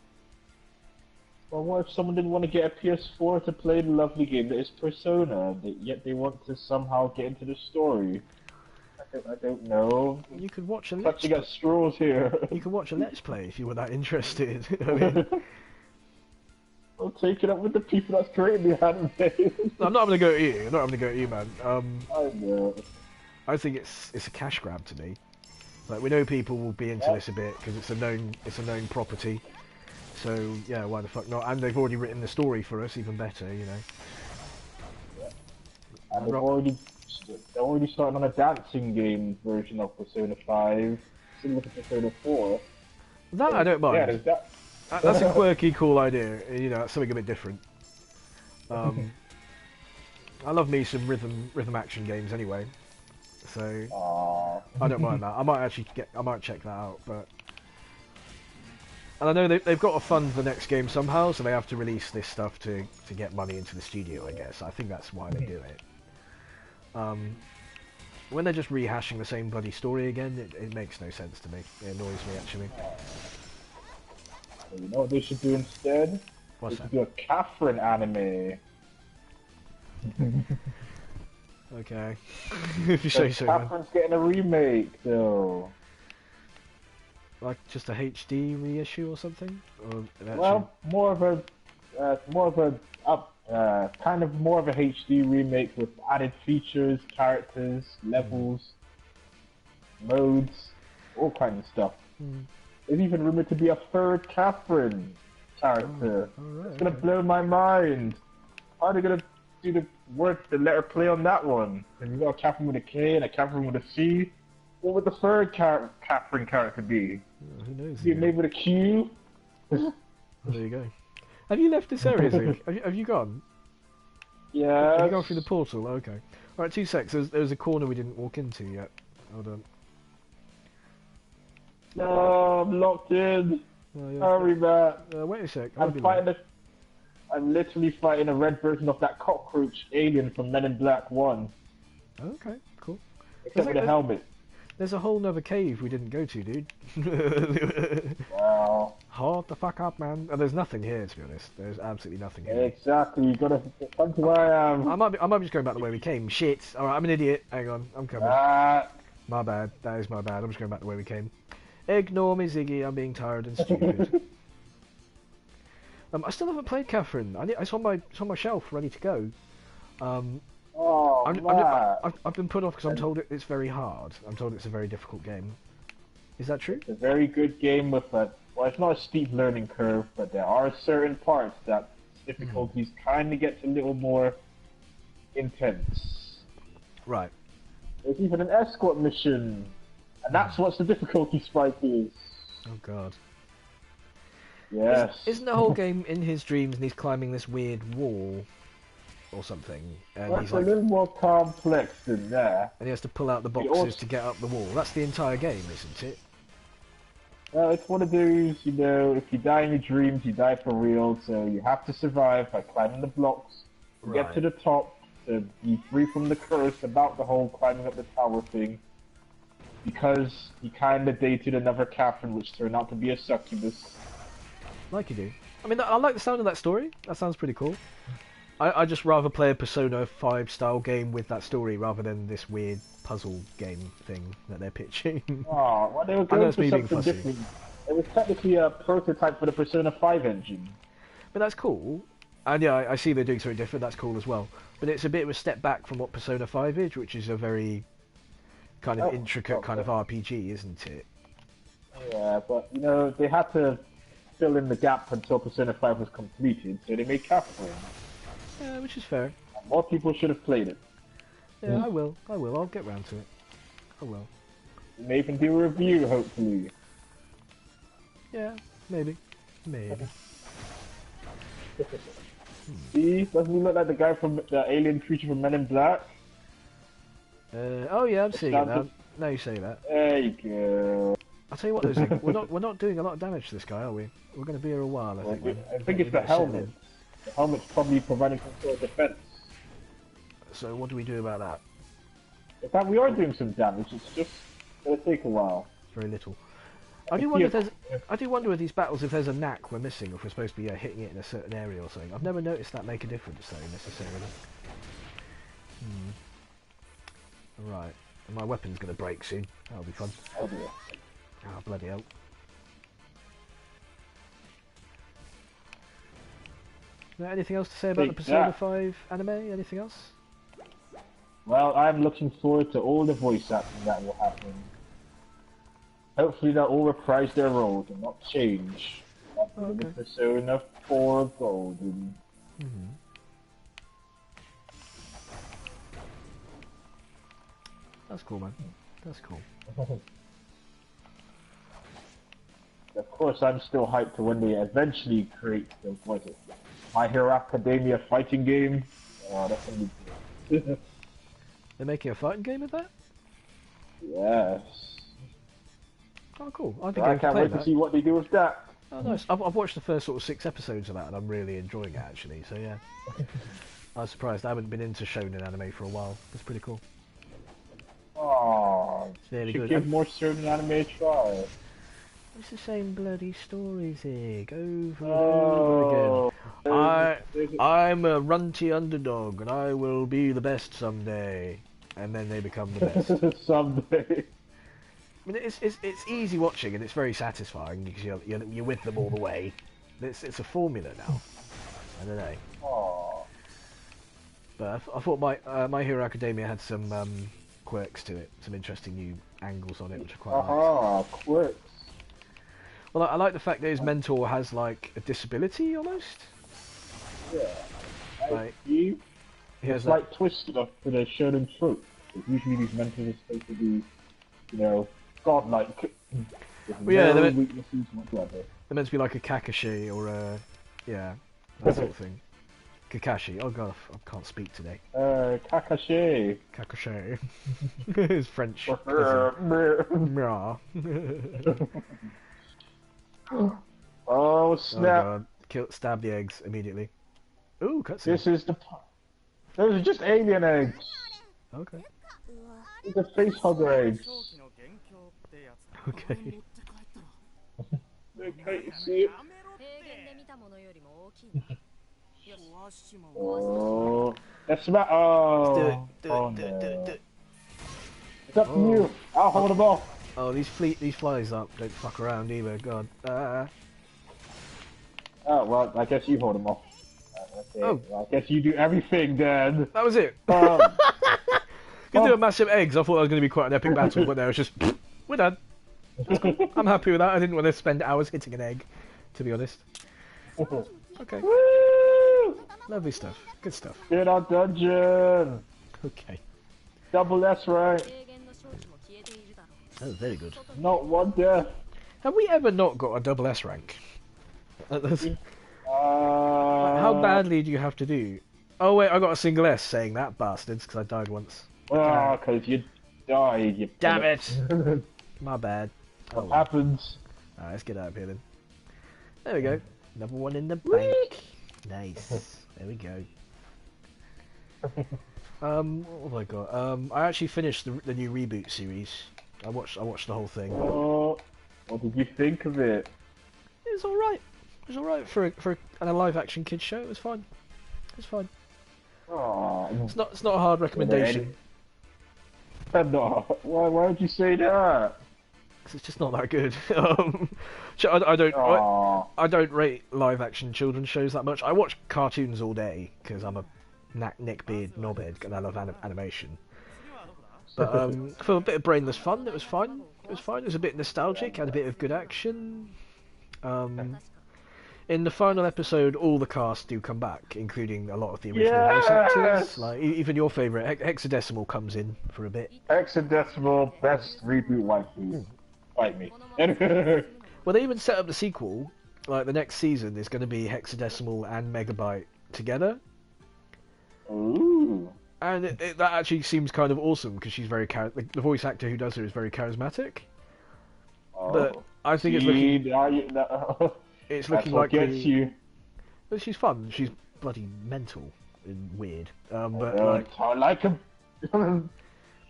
[SPEAKER 2] what if someone didn't want to get a PS4 to play the lovely game that is Persona, yet they want to somehow get into the story? I don't know.
[SPEAKER 4] You could watch a
[SPEAKER 2] Clutching at straws here.
[SPEAKER 4] You could watch a Let's Play if you were that interested. I mean,
[SPEAKER 2] I'll take it up with the people that's creating the anime.
[SPEAKER 4] I'm not having to go at you. I'm not having to go at you, man.
[SPEAKER 2] I know.
[SPEAKER 4] I think it's a cash grab to me. Like, we know people will be into this a bit because it's a known property. So yeah, why the fuck not? And they've already written the story for us, even better, you know.
[SPEAKER 2] And they're already starting on a dancing game version of Persona 5, similar to Persona 4.
[SPEAKER 4] That I don't mind.
[SPEAKER 2] Yeah, there's that.
[SPEAKER 4] That's a quirky, cool idea. You know, it's something a bit different. I love me some rhythm action games anyway, so I don't mind that. I might check that out, but. And I know they've got to fund the next game somehow, so they have to release this stuff to get money into the studio, I guess. I think that's why they do it. When they're just rehashing the same bloody story again, it makes no sense to me. It annoys me, actually.
[SPEAKER 2] You know what they should do instead?
[SPEAKER 4] What's
[SPEAKER 2] They
[SPEAKER 4] that?
[SPEAKER 2] should do a Catherine anime.
[SPEAKER 4] Okay. If you say so, man.
[SPEAKER 2] Catherine's getting a remake, though.
[SPEAKER 4] Like just a HD reissue or something? Or an actual...
[SPEAKER 2] Well, more of a kind of more of a HD remake with added features, characters, levels, modes, all kinds of stuff. There's even rumored to be a third Catherine character. It's gonna blow my mind. How are they gonna do the letter play on that one? And you got a Catherine with a K and a Catherine with a C. What would the third Catherine character be?
[SPEAKER 4] Who knows?
[SPEAKER 2] Be made with a Q?
[SPEAKER 4] There you go. Have you left this area, Zig? Have you gone?
[SPEAKER 2] Yeah.
[SPEAKER 4] Have you gone through the portal? Okay. Alright, 2 secs. There's a corner we didn't walk into yet. Hold on.
[SPEAKER 2] No, I'm locked in.
[SPEAKER 4] Oh, yeah.
[SPEAKER 2] Hurry, man.
[SPEAKER 4] Wait a sec.
[SPEAKER 2] I'm literally fighting a red version of that cockroach alien from Men in Black 1.
[SPEAKER 4] Okay, cool.
[SPEAKER 2] Except with a helmet.
[SPEAKER 4] There's a whole nother cave we didn't go to, dude.
[SPEAKER 2] Wow.
[SPEAKER 4] Hold the fuck up, man. Oh, there's nothing here, to be honest. There's absolutely nothing here.
[SPEAKER 2] Exactly, you gotta come to where I am.
[SPEAKER 4] I might be just going back the way we came. Shit. Alright, I'm an idiot. Hang on, I'm coming. My bad. That is my bad. I'm just going back the way we came. Ignore me, Ziggy. I'm being tired and stupid. I still haven't played Catherine. It's on my shelf, ready to go. I've been put off because I'm told it's very hard. I'm told it's a very difficult game. Is that true?
[SPEAKER 2] It's a very good game with a... Well, it's not a steep learning curve, but there are certain parts that difficulties kind of gets a little more intense.
[SPEAKER 4] Right.
[SPEAKER 2] There's even an escort mission, and that's what the difficulty spike is.
[SPEAKER 4] Oh god.
[SPEAKER 2] Yes.
[SPEAKER 4] Isn't the whole game in his dreams and he's climbing this weird wall or something? And
[SPEAKER 2] That's
[SPEAKER 4] he's
[SPEAKER 2] a
[SPEAKER 4] like,
[SPEAKER 2] little more complex than that.
[SPEAKER 4] and he has to pull out the boxes to get up the wall. That's the entire game, isn't it?
[SPEAKER 2] Well, it's one of those, you know, if you die in your dreams, you die for real, so you have to survive by climbing the blocks to get to the top, to be free from the curse about the whole climbing up the tower thing. Because he kind of dated another Catherine, which turned out to be a succubus.
[SPEAKER 4] Like you do. I mean, I like the sound of that story. That sounds pretty cool. I just rather play a Persona 5 style game with that story rather than this weird puzzle game thing that they're pitching.
[SPEAKER 2] Oh, well, they were going for something different. It was technically a prototype for the Persona 5 engine.
[SPEAKER 4] But that's cool. And yeah, I see they're doing something different. That's cool as well. But it's a bit of a step back from what Persona 5 is, which is a very kind of intricate kind of RPG, isn't it?
[SPEAKER 2] Yeah, but, you know, they had to fill in the gap until Persona 5 was completed, so they made Catherine.
[SPEAKER 4] Yeah, which is fair.
[SPEAKER 2] More people should have played it.
[SPEAKER 4] Yeah, I will. I'll get round to it. I will.
[SPEAKER 2] We may even do a review, hopefully.
[SPEAKER 4] Yeah, maybe.
[SPEAKER 2] See? Doesn't he look like the guy from the alien creature from Men in Black?
[SPEAKER 4] Oh yeah, I'm seeing it now. Now you say that.
[SPEAKER 2] There you go.
[SPEAKER 4] I'll tell you what, though, we're not doing a lot of damage to this guy, are we? We're going to be here a while, I think.
[SPEAKER 2] I think it's the helmet. The helmet's probably providing some sort of defense.
[SPEAKER 4] So what do we do about that?
[SPEAKER 2] In fact, we are doing some damage. It's just gonna take a while.
[SPEAKER 4] Very little. I do wonder with these battles if there's a knack we're missing, if we're supposed to be hitting it in a certain area or something. I've never noticed that make a difference, though, necessarily. Right. And my weapon's going to break soon. That'll be fun.
[SPEAKER 2] Oh dear.
[SPEAKER 4] Oh, bloody hell. Anything else to say about the Persona 5 anime? Anything else?
[SPEAKER 2] Well, I'm looking forward to all the voice acting that will happen. Hopefully they'll all reprise their roles and not change. Like the Persona 4 Golden.
[SPEAKER 4] That's cool, man. That's cool.
[SPEAKER 2] Of course, I'm still hyped to when they eventually create the My Hero Academia fighting game. Oh, that's gonna be good.
[SPEAKER 4] They're making a fighting game of that?
[SPEAKER 2] Yes.
[SPEAKER 4] Oh, cool.
[SPEAKER 2] I can't wait to see what they do with that.
[SPEAKER 4] Oh, nice. I've watched the first sort of 6 episodes of that, and I'm really enjoying it, actually. So, yeah. I was surprised. I haven't been into shonen anime for a while. It's pretty cool.
[SPEAKER 2] Oh,
[SPEAKER 4] really
[SPEAKER 2] should
[SPEAKER 4] good.
[SPEAKER 2] Give more shonen anime a try.
[SPEAKER 4] It's the same bloody story, Zig, over and over again. I'm a runty underdog, and I will be the best someday. And then they become the best.
[SPEAKER 2] Someday.
[SPEAKER 4] I mean, it's easy watching, and it's very satisfying because you're with them all the way. It's a formula now. I don't know.
[SPEAKER 2] Aww.
[SPEAKER 4] But I thought My Hero Academia had some quirks to it, some interesting new angles on it, which I quite liked.
[SPEAKER 2] Quirks.
[SPEAKER 4] Well, I like the fact that his mentor has like a disability almost.
[SPEAKER 2] Yeah.
[SPEAKER 4] Like,
[SPEAKER 2] He
[SPEAKER 4] has
[SPEAKER 2] it's like twisted up to the shonen trope. Usually these mentors are supposed to be, godlike.
[SPEAKER 4] Well, yeah,
[SPEAKER 2] no
[SPEAKER 4] they're
[SPEAKER 2] weaknesses whatsoever.
[SPEAKER 4] meant to be like a Kakashi or a that sort of thing. Kakashi. Oh god, I can't speak today.
[SPEAKER 2] Kakashi.
[SPEAKER 4] Kakashi. His French cousin. Mrah.
[SPEAKER 2] Oh
[SPEAKER 4] Oh
[SPEAKER 2] snap!
[SPEAKER 4] god, stab the eggs immediately. Ooh, cutscene.
[SPEAKER 2] This is those are just alien eggs.
[SPEAKER 4] Okay.
[SPEAKER 2] These are face hugger eggs.
[SPEAKER 4] Okay.
[SPEAKER 2] Can't you see it? Oh, that's about. Oh,
[SPEAKER 4] Do it.
[SPEAKER 2] it's up to you. I'll hold them off.
[SPEAKER 4] Oh, these flies up. Don't fuck around either. God.
[SPEAKER 2] Oh well, I guess you hold them off. Okay.
[SPEAKER 4] Oh.
[SPEAKER 2] Well, I guess you do everything then.
[SPEAKER 4] That was it. You do a massive eggs. I thought that was going to be quite an epic battle, but no, it's just we're done. I'm happy with that. I didn't want to spend hours hitting an egg, to be honest. Okay.
[SPEAKER 2] Woo!
[SPEAKER 4] Lovely stuff. Good stuff.
[SPEAKER 2] Get our dungeon.
[SPEAKER 4] Okay.
[SPEAKER 2] Double S rank.
[SPEAKER 4] Oh, very good.
[SPEAKER 2] Not one death.
[SPEAKER 4] Have we ever not got a double S rank? How
[SPEAKER 2] How
[SPEAKER 4] badly do you have to do? Oh wait, I got a single S saying that, bastards, because I died once.
[SPEAKER 2] Oh, because you died, you
[SPEAKER 4] Damn it! My bad. Oh,
[SPEAKER 2] What
[SPEAKER 4] well.
[SPEAKER 2] happens?
[SPEAKER 4] Alright, let's get out of here then. There we go. Another one in the bank. Nice. There we go. What have I got? I actually finished the new reboot series. I watched the whole thing.
[SPEAKER 2] Oh, what did you think of it?
[SPEAKER 4] It was alright. It was alright for a live action kids show. It was fine. It was fine.
[SPEAKER 2] Oh,
[SPEAKER 4] It's not a hard recommendation.
[SPEAKER 2] no. Why would you say that?
[SPEAKER 4] 'Cause it's just not that good. I don't rate live action children's shows that much. I watch cartoons all day because I'm a neckbeard knobhead and I love animation. But for a bit of brainless fun, it was fine. It was fine. It was a bit nostalgic, had a bit of good action. In the final episode, all the cast do come back, including a lot of the original voice actors. Like even your favourite Hexadecimal comes in for a bit.
[SPEAKER 2] Hexadecimal, best reboot waifu. Fight me.
[SPEAKER 4] Well, they even set up the sequel. Like the next season is going to be Hexadecimal and Megabyte together.
[SPEAKER 2] Ooh.
[SPEAKER 4] And that actually seems kind of awesome because she's very the voice actor who does her is very charismatic.
[SPEAKER 2] Oh.
[SPEAKER 4] But I think it's looking. It's looking like
[SPEAKER 2] you.
[SPEAKER 4] But she's fun. She's bloody mental and weird. But
[SPEAKER 2] I like him.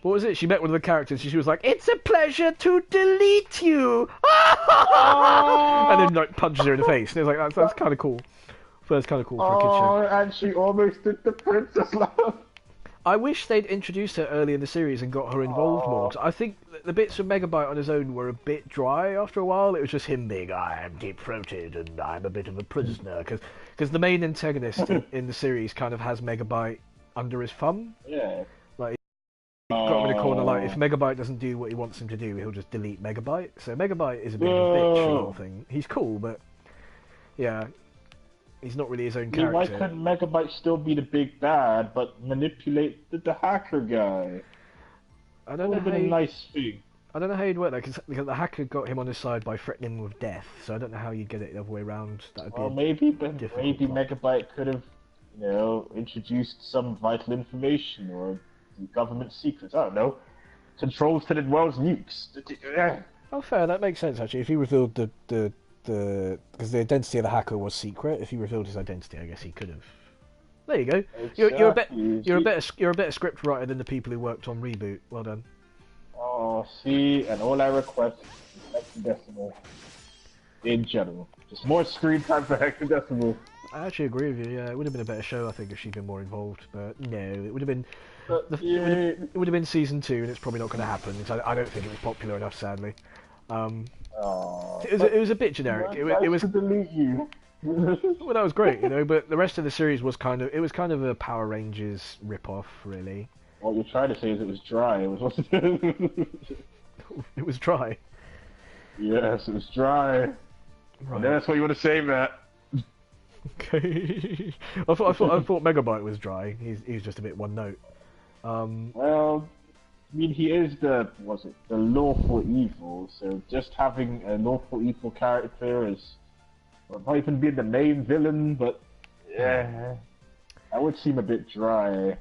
[SPEAKER 4] what was it? She met one of the characters. She was like, "It's a pleasure to delete you," and then like punches her in the face. And it was like, that's kind of cool. That's kind of cool for a kid show.
[SPEAKER 2] And she almost did the princess laugh.
[SPEAKER 4] I wish they'd introduced her early in the series and got her involved more. 'Cause I think the bits of Megabyte on his own were a bit dry after a while. It was just him being, I am deep-throated and I'm a bit of a prisoner. Because the main antagonist in the series kind of has Megabyte under his thumb.
[SPEAKER 2] Yeah.
[SPEAKER 4] Like, got him in a corner, like, if Megabyte doesn't do what he wants him to do, he'll just delete Megabyte. So Megabyte is a bit of a bitch for the whole thing. He's cool, but, yeah, he's not really his own character.
[SPEAKER 2] Why couldn't Megabyte still be the big bad, but manipulate the hacker guy?
[SPEAKER 4] I
[SPEAKER 2] That
[SPEAKER 4] don't
[SPEAKER 2] would
[SPEAKER 4] know
[SPEAKER 2] have been a nice thing.
[SPEAKER 4] I don't know how you'd work that, because the hacker got him on his side by threatening him with death, so I don't know how you'd get it the other way around. That would be
[SPEAKER 2] Well, maybe
[SPEAKER 4] plot.
[SPEAKER 2] Megabyte could have, introduced some vital information or government secrets. I don't know. Controls to the world's nukes.
[SPEAKER 4] Oh, fair, that makes sense, actually. If he revealed because the identity of the hacker was secret, if he revealed his identity, I guess he could have. There you go. You're a better script writer than the people who worked on Reboot. Well done.
[SPEAKER 2] Oh, see, and all I request is Hexadecimal in general. Just more screen time for Hexadecimal.
[SPEAKER 4] I actually agree with you. Yeah, it would have been a better show, I think, if she'd been more involved. But no, it would have been. It would have been season 2, and it's probably not going to happen. I don't think it was popular enough, sadly. It was a bit generic. It was
[SPEAKER 2] to delete you.
[SPEAKER 4] well, that was great, But the rest of the series was kind of a Power Rangers rip-off, really.
[SPEAKER 2] What you're trying to say is it was dry. It was.
[SPEAKER 4] It was dry.
[SPEAKER 2] Yes, it was dry.
[SPEAKER 4] Right.
[SPEAKER 2] That's what you want to say, Matt.
[SPEAKER 4] Okay. I thought Megabyte was dry. He's just a bit one note.
[SPEAKER 2] Well, I mean, he is the lawful evil. So just having a lawful evil character is, well, not even being the main villain, but yeah, that would seem a bit dry.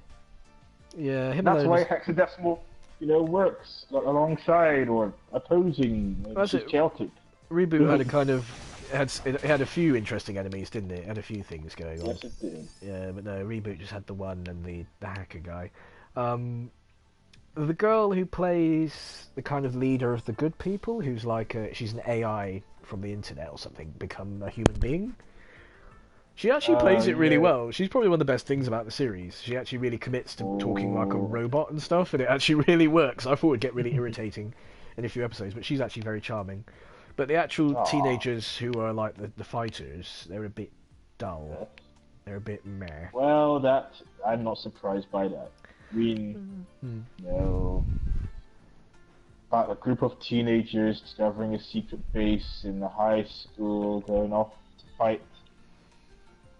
[SPEAKER 4] Yeah,
[SPEAKER 2] That's why hexadecimal, works alongside or opposing.
[SPEAKER 4] That's it.
[SPEAKER 2] Celtic.
[SPEAKER 4] Reboot had a kind of it had a few interesting enemies, didn't it? It had a few things going on.
[SPEAKER 2] Yes, it did.
[SPEAKER 4] Yeah, but no, Reboot just had the one and the hacker guy. The girl who plays the kind of leader of the good people, who's like she's an AI from the internet or something, become a human being. She actually plays it really well. She's probably one of the best things about the series. She actually really commits to talking like a robot and stuff, and it actually really works. I thought it'd get really irritating in a few episodes, but she's actually very charming. But the actual teenagers who are like the fighters, they're a bit dull. They're a bit meh.
[SPEAKER 2] Well, I'm not surprised by that. I mean, about a group of teenagers discovering a secret base in the high school, going off to fight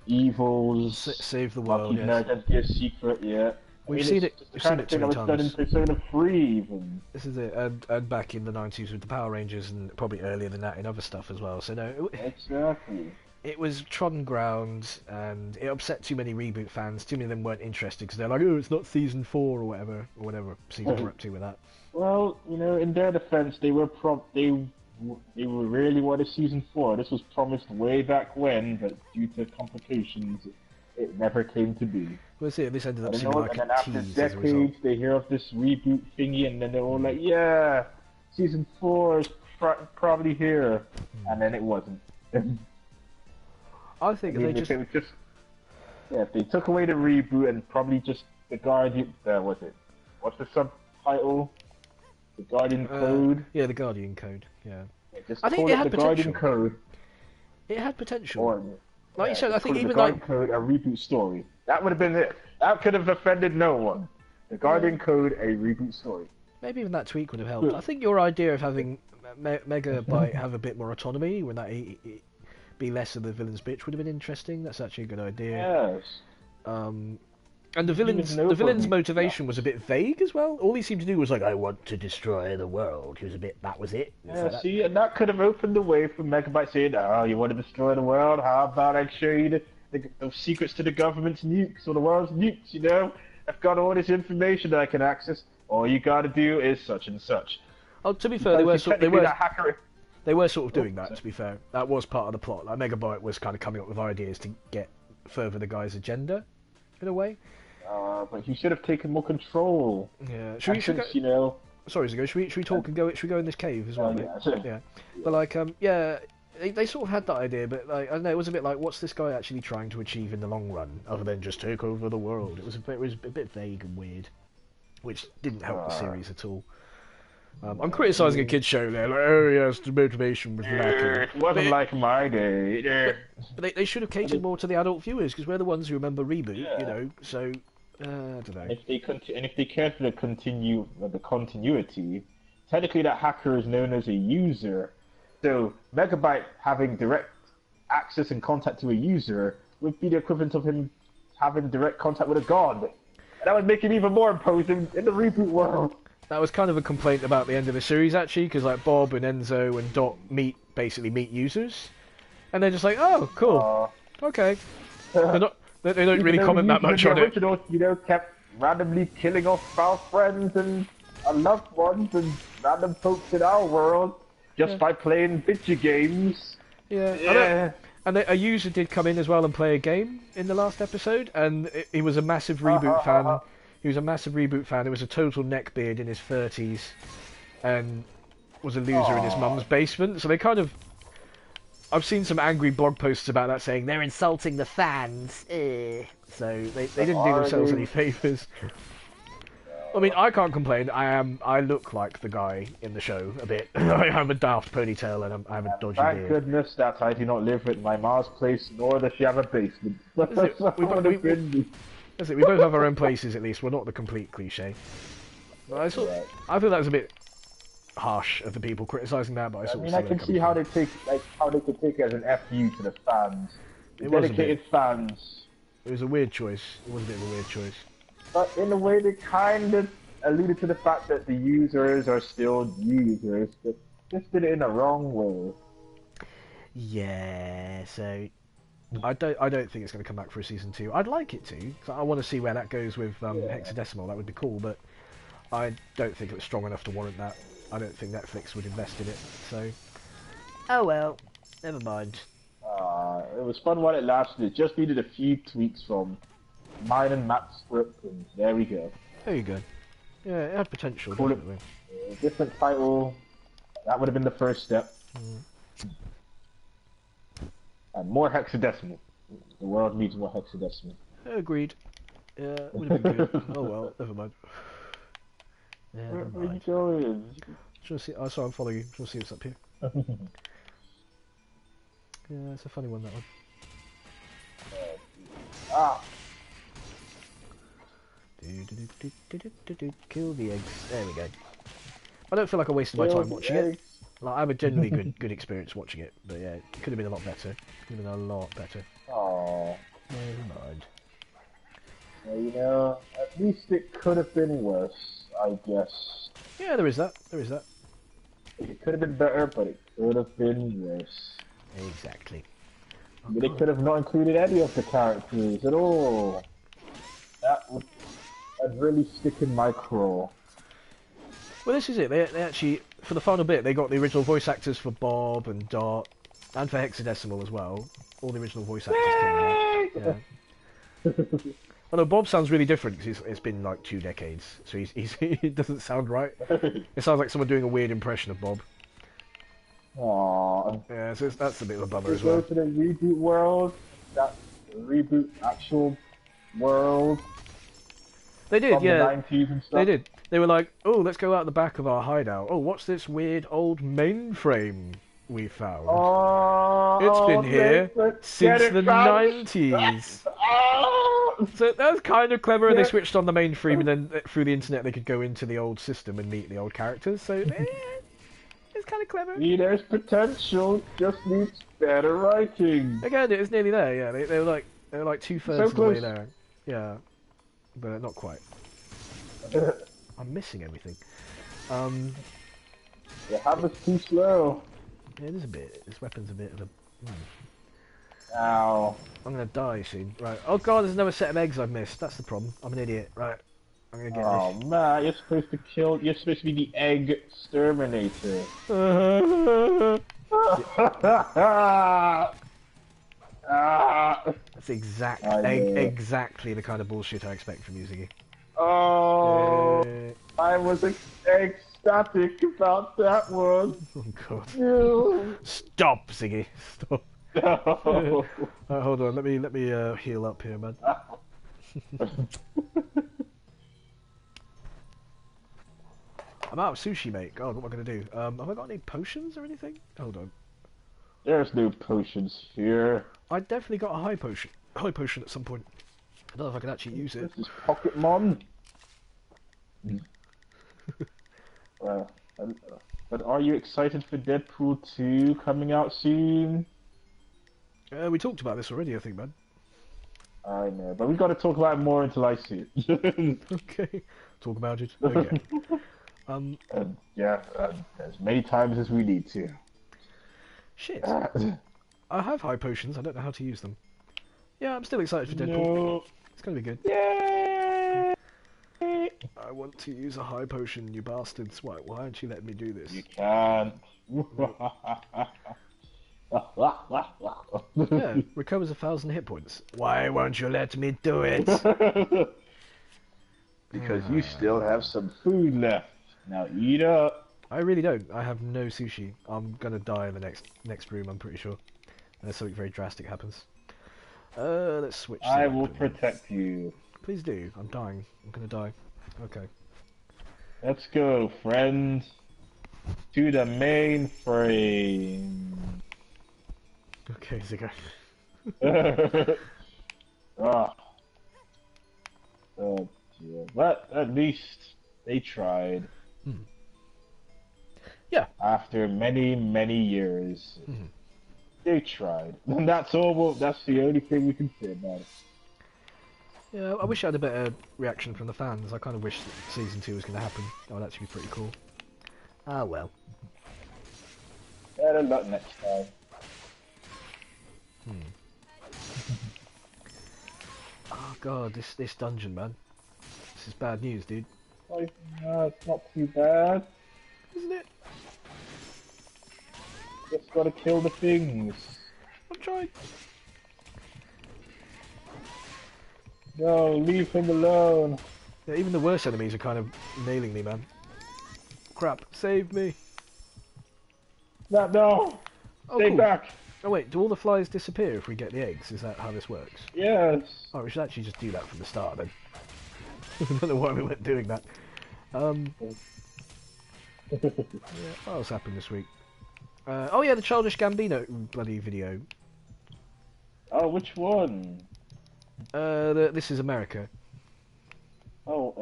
[SPEAKER 2] evils,
[SPEAKER 4] save the world.
[SPEAKER 2] Keeping their identity a secret. Yeah,
[SPEAKER 4] we've seen it. We've seen it too many times.
[SPEAKER 2] Done in Persona 3 even.
[SPEAKER 4] This is it, and back in the 90s with the Power Rangers, and probably earlier than that in other stuff as well. So no,
[SPEAKER 2] exactly.
[SPEAKER 4] It was trodden ground, and it upset too many Reboot fans. Too many of them weren't interested because they're like, "Oh, it's not season 4 or whatever season we're up to with that."
[SPEAKER 2] Well, in their defense, they really wanted season 4. This was promised way back when, but due to complications, it never came to be.
[SPEAKER 4] Well, see, this ended up seeming like
[SPEAKER 2] and then
[SPEAKER 4] a
[SPEAKER 2] after
[SPEAKER 4] tease as a result.
[SPEAKER 2] decades, they hear of this reboot thingy, and then they're all like, "Yeah, season 4 is probably here," and then it wasn't.
[SPEAKER 4] I think
[SPEAKER 2] if they took away the reboot and probably just the Guardian, what's the subtitle? The Guardian Code?
[SPEAKER 4] Yeah, the Guardian Code, yeah.
[SPEAKER 2] I think it had potential. Guardian Code.
[SPEAKER 4] It had potential.
[SPEAKER 2] Or,
[SPEAKER 4] like you said, I think even
[SPEAKER 2] the Guardian Code, a reboot story. That would have been it. That could have offended no one. The Guardian Code, a reboot story.
[SPEAKER 4] Maybe even that tweak would have helped. I think your idea of having Megabyte have a bit more autonomy, when that be less of the villain's bitch, would have been interesting. That's actually a good idea.
[SPEAKER 2] Yes.
[SPEAKER 4] And the villain's motivation was a bit vague as well. All he seemed to do was like, "I want to destroy the world." He was a bit. That was it.
[SPEAKER 2] See, and that could have opened the way for Megabyte saying, "Oh, you want to destroy the world? How about I show you the secrets to the government's nukes or the world's nukes? I've got all this information that I can access. All you got to do is such and such."
[SPEAKER 4] Oh, to be fair, they were sort of doing that. To be fair, that was part of the plot. Like Megabyte was kind of coming up with ideas to get further the guy's agenda, in a way.
[SPEAKER 2] But he should have taken more control.
[SPEAKER 4] Yeah. Should we go? Sorry, Zigo. Should we talk and go? Should we go in this cave as well? Yeah. But like, they sort of had that idea, but like, I don't know, it was a bit like, what's this guy actually trying to achieve in the long run, other than just take over the world? It was a bit vague and weird, which didn't help the series at all. I'm criticising a kids show there, like, oh yes, the motivation was lacking.
[SPEAKER 2] It wasn't like my day.
[SPEAKER 4] But they should have catered more to the adult viewers, because we're the ones who remember Reboot, so, I don't know.
[SPEAKER 2] If they care for the continuity, technically that hacker is known as a user. So Megabyte having direct access and contact to a user would be the equivalent of him having direct contact with a god. That would make it even more imposing in the Reboot world.
[SPEAKER 4] That was kind of a complaint about the end of the series, actually, because like Bob and Enzo and Dot basically meet users, and they're just like, oh, cool, okay. They don't really comment that much on it.
[SPEAKER 2] Kept randomly killing off our friends and our loved ones and random folks in our world just by playing video games.
[SPEAKER 4] Yeah. And a user did come in as well and play a game in the last episode, and he was a massive Reboot fan. He was a massive Reboot fan. He was a total neckbeard in his 30s, and was a loser in his mum's basement. So they kind of I've seen some angry blog posts about that saying they're insulting the fans. So they didn't do themselves any favours. I mean, I can't complain. I look like the guy in the show a bit. I have a daft ponytail and I have a dodgy
[SPEAKER 2] Thank
[SPEAKER 4] beard.
[SPEAKER 2] goodness that I do not live with my mom's place, nor does she have a basement.
[SPEAKER 4] That's it. We both have our own places at least. We're not the complete cliche. But I feel that was a bit harsh of the people criticising that, but I sort of
[SPEAKER 2] I can see how they could take it as an FU to the fans.
[SPEAKER 4] It was
[SPEAKER 2] Dedicated fans.
[SPEAKER 4] It was a weird choice. It was a bit of a weird choice.
[SPEAKER 2] But in a way, they kind of alluded to the fact that the users are still users, but just did it in the wrong way.
[SPEAKER 4] Yeah, so I don't think it's going to come back for a season 2. I'd like it to, because I want to see where that goes with Hexadecimal. That would be cool, but I don't think it was strong enough to warrant that. I don't think Netflix would invest in it. So, oh well, never mind.
[SPEAKER 2] It was fun while it lasted. It just needed a few tweaks from mine and Matt's script, and there we go.
[SPEAKER 4] There you go. Yeah, it had potential, definitely.
[SPEAKER 2] Different title. That would have been the first step. And more hexadecimal. The world needs more hexadecimal.
[SPEAKER 4] Agreed. Yeah, it would have been good. Oh well, never mind. Yeah, never
[SPEAKER 2] Where are you
[SPEAKER 4] mind.
[SPEAKER 2] going?
[SPEAKER 4] See, oh, sorry, I'm following you. Trying to see what's up here. Yeah, it's a funny one, that one. Kill the eggs. There we go. I don't feel like I wasted my time watching it. Like, I have a generally good experience watching it, but yeah, it could have been a lot better. Could have been a lot better.
[SPEAKER 2] Oh.
[SPEAKER 4] Never mind.
[SPEAKER 2] Well, you know, at least it could have been worse, I guess.
[SPEAKER 4] Yeah, there is that. There is that.
[SPEAKER 2] It could have been better, but it could have been worse.
[SPEAKER 4] Exactly.
[SPEAKER 2] But it could have not included any of the characters at all. That'd really stick in my craw.
[SPEAKER 4] Well, this is it. They actually, for the final bit, they got the original voice actors for Bob and Dot, and for Hexadecimal as well. All the original voice actors came out. Yeah. Oh no, Bob sounds really different because it's been like 2 decades, so he doesn't sound right. It sounds like someone doing a weird impression of Bob.
[SPEAKER 2] Aww.
[SPEAKER 4] Yeah, so that's a bit of a bummer as
[SPEAKER 2] Go
[SPEAKER 4] well.
[SPEAKER 2] to the reboot world. That reboot actual world.
[SPEAKER 4] They did,
[SPEAKER 2] From
[SPEAKER 4] yeah.
[SPEAKER 2] the 90s and stuff.
[SPEAKER 4] They did. They were like, oh, let's go out the back of our hideout. Oh, what's this weird old mainframe we found?
[SPEAKER 2] Oh,
[SPEAKER 4] It's been here since the
[SPEAKER 2] found.
[SPEAKER 4] 90s.
[SPEAKER 2] Oh.
[SPEAKER 4] So that was kind of clever.
[SPEAKER 2] Yeah.
[SPEAKER 4] They switched on the mainframe, and then through the internet they could go into the old system and meet the old characters. So it's kind of clever.
[SPEAKER 2] See, there's potential. Just needs better writing.
[SPEAKER 4] Again, it was nearly there. Yeah, they were like 2/3
[SPEAKER 2] So
[SPEAKER 4] of the way
[SPEAKER 2] close.
[SPEAKER 4] there. Yeah, but not quite. I'm missing everything.
[SPEAKER 2] The habit's too slow.
[SPEAKER 4] Yeah, it is a bit. This weapon's a bit of a.
[SPEAKER 2] Ow.
[SPEAKER 4] I'm gonna die soon. Right. Oh god, there's another set of eggs I've missed. That's the problem. I'm an idiot. Right. I'm gonna get
[SPEAKER 2] Oh man, you're supposed to kill. You're supposed to be the egg exterminator.
[SPEAKER 4] this.
[SPEAKER 2] Ah.
[SPEAKER 4] That's
[SPEAKER 2] I know.
[SPEAKER 4] exactly the kind of bullshit I expect from using it.
[SPEAKER 2] Oh, I was ecstatic about that one.
[SPEAKER 4] Oh god.
[SPEAKER 2] No.
[SPEAKER 4] Stop, Ziggy. Stop.
[SPEAKER 2] No.
[SPEAKER 4] Hold on. Let me heal up here, man. I'm out of sushi, mate. God, what am I gonna do? Have I got any potions or anything? Hold on.
[SPEAKER 2] There's no potions here.
[SPEAKER 4] I definitely got a high potion. High potion at some point. I don't know if I can actually use it.
[SPEAKER 2] This is Pocketmon. But are you excited for Deadpool 2 coming out soon?
[SPEAKER 4] We talked about this already, I think, man.
[SPEAKER 2] I know, but we got to talk about it more until I see it.
[SPEAKER 4] Okay. Talk about it. Okay.
[SPEAKER 2] Yeah, as many times as we need to.
[SPEAKER 4] Shit. I have high potions. I don't know how to use them. Yeah, I'm still excited for Deadpool.
[SPEAKER 2] No.
[SPEAKER 4] It's gonna be good.
[SPEAKER 2] Yay!
[SPEAKER 4] I want to use a high potion, you bastards. Why aren't you letting me do this?
[SPEAKER 2] You can't.
[SPEAKER 4] Yeah, recovers 1,000 hit points. Why won't you let me do it?
[SPEAKER 2] Because you still have some food left. Now eat up.
[SPEAKER 4] I really don't. I have no sushi. I'm gonna die in the next room, I'm pretty sure. unless something very drastic happens. Let's switch.
[SPEAKER 2] I
[SPEAKER 4] the
[SPEAKER 2] will
[SPEAKER 4] weapon.
[SPEAKER 2] protect you.
[SPEAKER 4] Please do. I'm dying. I'm gonna die. Okay.
[SPEAKER 2] Let's go, friend. To the main frame.
[SPEAKER 4] Okay, Ziggo.
[SPEAKER 2] Ah. Oh, dear. But at least they tried.
[SPEAKER 4] Yeah.
[SPEAKER 2] After many, many years,
[SPEAKER 4] Mhm.
[SPEAKER 2] they tried. And that's all. That's the only thing we can say about it.
[SPEAKER 4] Yeah, I wish I had a better reaction from the fans. I kind of wish that season 2 was going to happen. That would actually be pretty cool. Ah, well.
[SPEAKER 2] Better luck next time.
[SPEAKER 4] Oh god, this dungeon, man. This is bad news, dude.
[SPEAKER 2] Oh, no, it's not too bad.
[SPEAKER 4] Isn't it?
[SPEAKER 2] Just gotta kill the things.
[SPEAKER 4] I'm trying.
[SPEAKER 2] No, leave him alone.
[SPEAKER 4] Yeah, even the worst enemies are kind of nailing me, man. Crap, save me.
[SPEAKER 2] No!
[SPEAKER 4] Oh,
[SPEAKER 2] Stay
[SPEAKER 4] cool.
[SPEAKER 2] back!
[SPEAKER 4] Oh wait, do all the flies disappear if we get the eggs? Is that how this works?
[SPEAKER 2] Yes!
[SPEAKER 4] Oh, we should actually just do that from the start then. I don't know why we weren't doing that. Yeah, what else happened this week? Oh yeah, the Childish Gambino bloody video.
[SPEAKER 2] Oh, which one?
[SPEAKER 4] This is America.
[SPEAKER 2] Oh,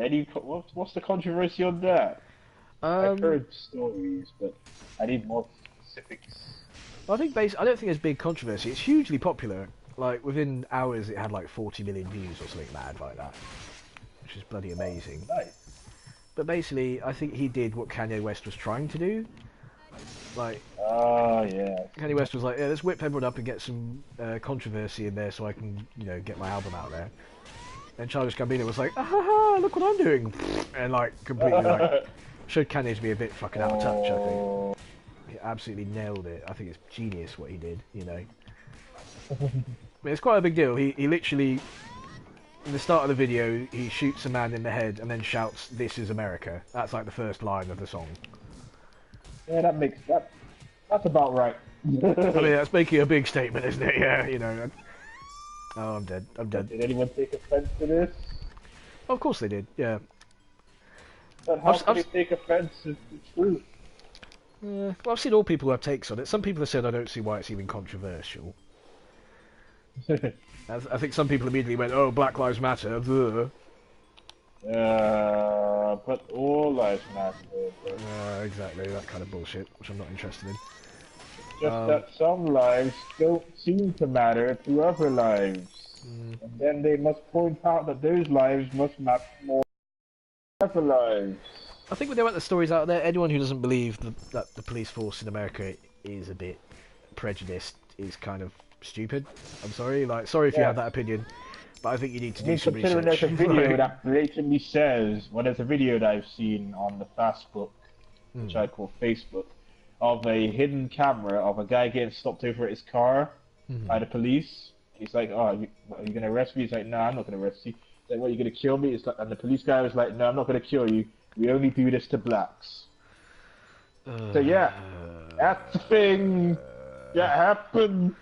[SPEAKER 2] what's the controversy on that? I've heard stories, but I need more specifics.
[SPEAKER 4] I think I don't think there's big controversy. It's hugely popular. Like within hours, it had like 40 million views or something mad like that, which is bloody amazing.
[SPEAKER 2] Nice.
[SPEAKER 4] But basically, I think he did what Kanye West was trying to do. Like,
[SPEAKER 2] Oh, yeah.
[SPEAKER 4] Kanye West was like, yeah, let's whip everyone up and get some controversy in there so I can, get my album out there. And Childish Gambino was like, ah, ha, ha, look what I'm doing, and like completely like showed Kanye to be a bit fucking out of touch. I think he absolutely nailed it. I think it's genius what he did. I mean, it's quite a big deal. He literally, in the start of the video, he shoots a man in the head and then shouts, "This is America." That's like the first line of the song.
[SPEAKER 2] Yeah, that's about right.
[SPEAKER 4] I mean, that's making a big statement, isn't it? Yeah, Oh, I'm dead. I'm dead.
[SPEAKER 2] Did anyone take offense to this?
[SPEAKER 4] Of course they did. Yeah.
[SPEAKER 2] But how can you take offense to the truth?
[SPEAKER 4] Well, I've seen all people who have takes on it. Some people have said I don't see why it's even controversial. I think some people immediately went, "Oh, Black Lives Matter."
[SPEAKER 2] But all lives matter.
[SPEAKER 4] Exactly, that kind of bullshit, which I'm not interested in.
[SPEAKER 2] Just that some lives don't seem to matter to other lives. And then they must point out that those lives must matter more than other lives.
[SPEAKER 4] I think when they want the stories out there, anyone who doesn't believe that the police force in America is a bit prejudiced is kind of stupid. I'm sorry, sorry if you have that opinion, but I think you need to do some research.
[SPEAKER 2] There's a video that blatantly says, there's a video that I've seen on the Fastbook, which I call Facebook, of a hidden camera of a guy getting stopped over at his car by the police. He's like, "Oh, are you gonna arrest me?" He's like, "No, I'm not gonna arrest you." He's like, "What, are you gonna kill me?" It's like, and the police guy was like, "No, I'm not gonna kill you. We only do this to blacks." So yeah, that's the thing that happened.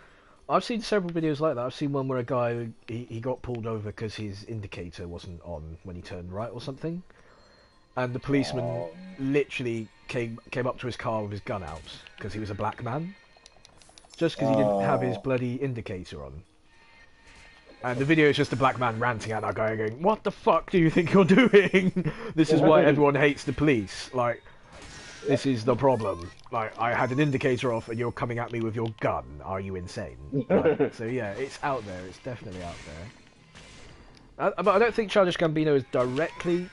[SPEAKER 4] I've seen several videos like that. I've seen one where a guy he got pulled over because his indicator wasn't on when he turned right or something, and the policeman literally came up to his car with his gun out because he was a black man, just because he didn't have his bloody indicator on. And the video is just a black man ranting at that guy going, "What the fuck do you think you're doing? This is why everyone hates the police. Like, this is the problem. Like, I had an indicator off and you're coming at me with your gun. Are you insane?" So yeah, it's out there. It's definitely out there. But I don't think Childish Gambino is directly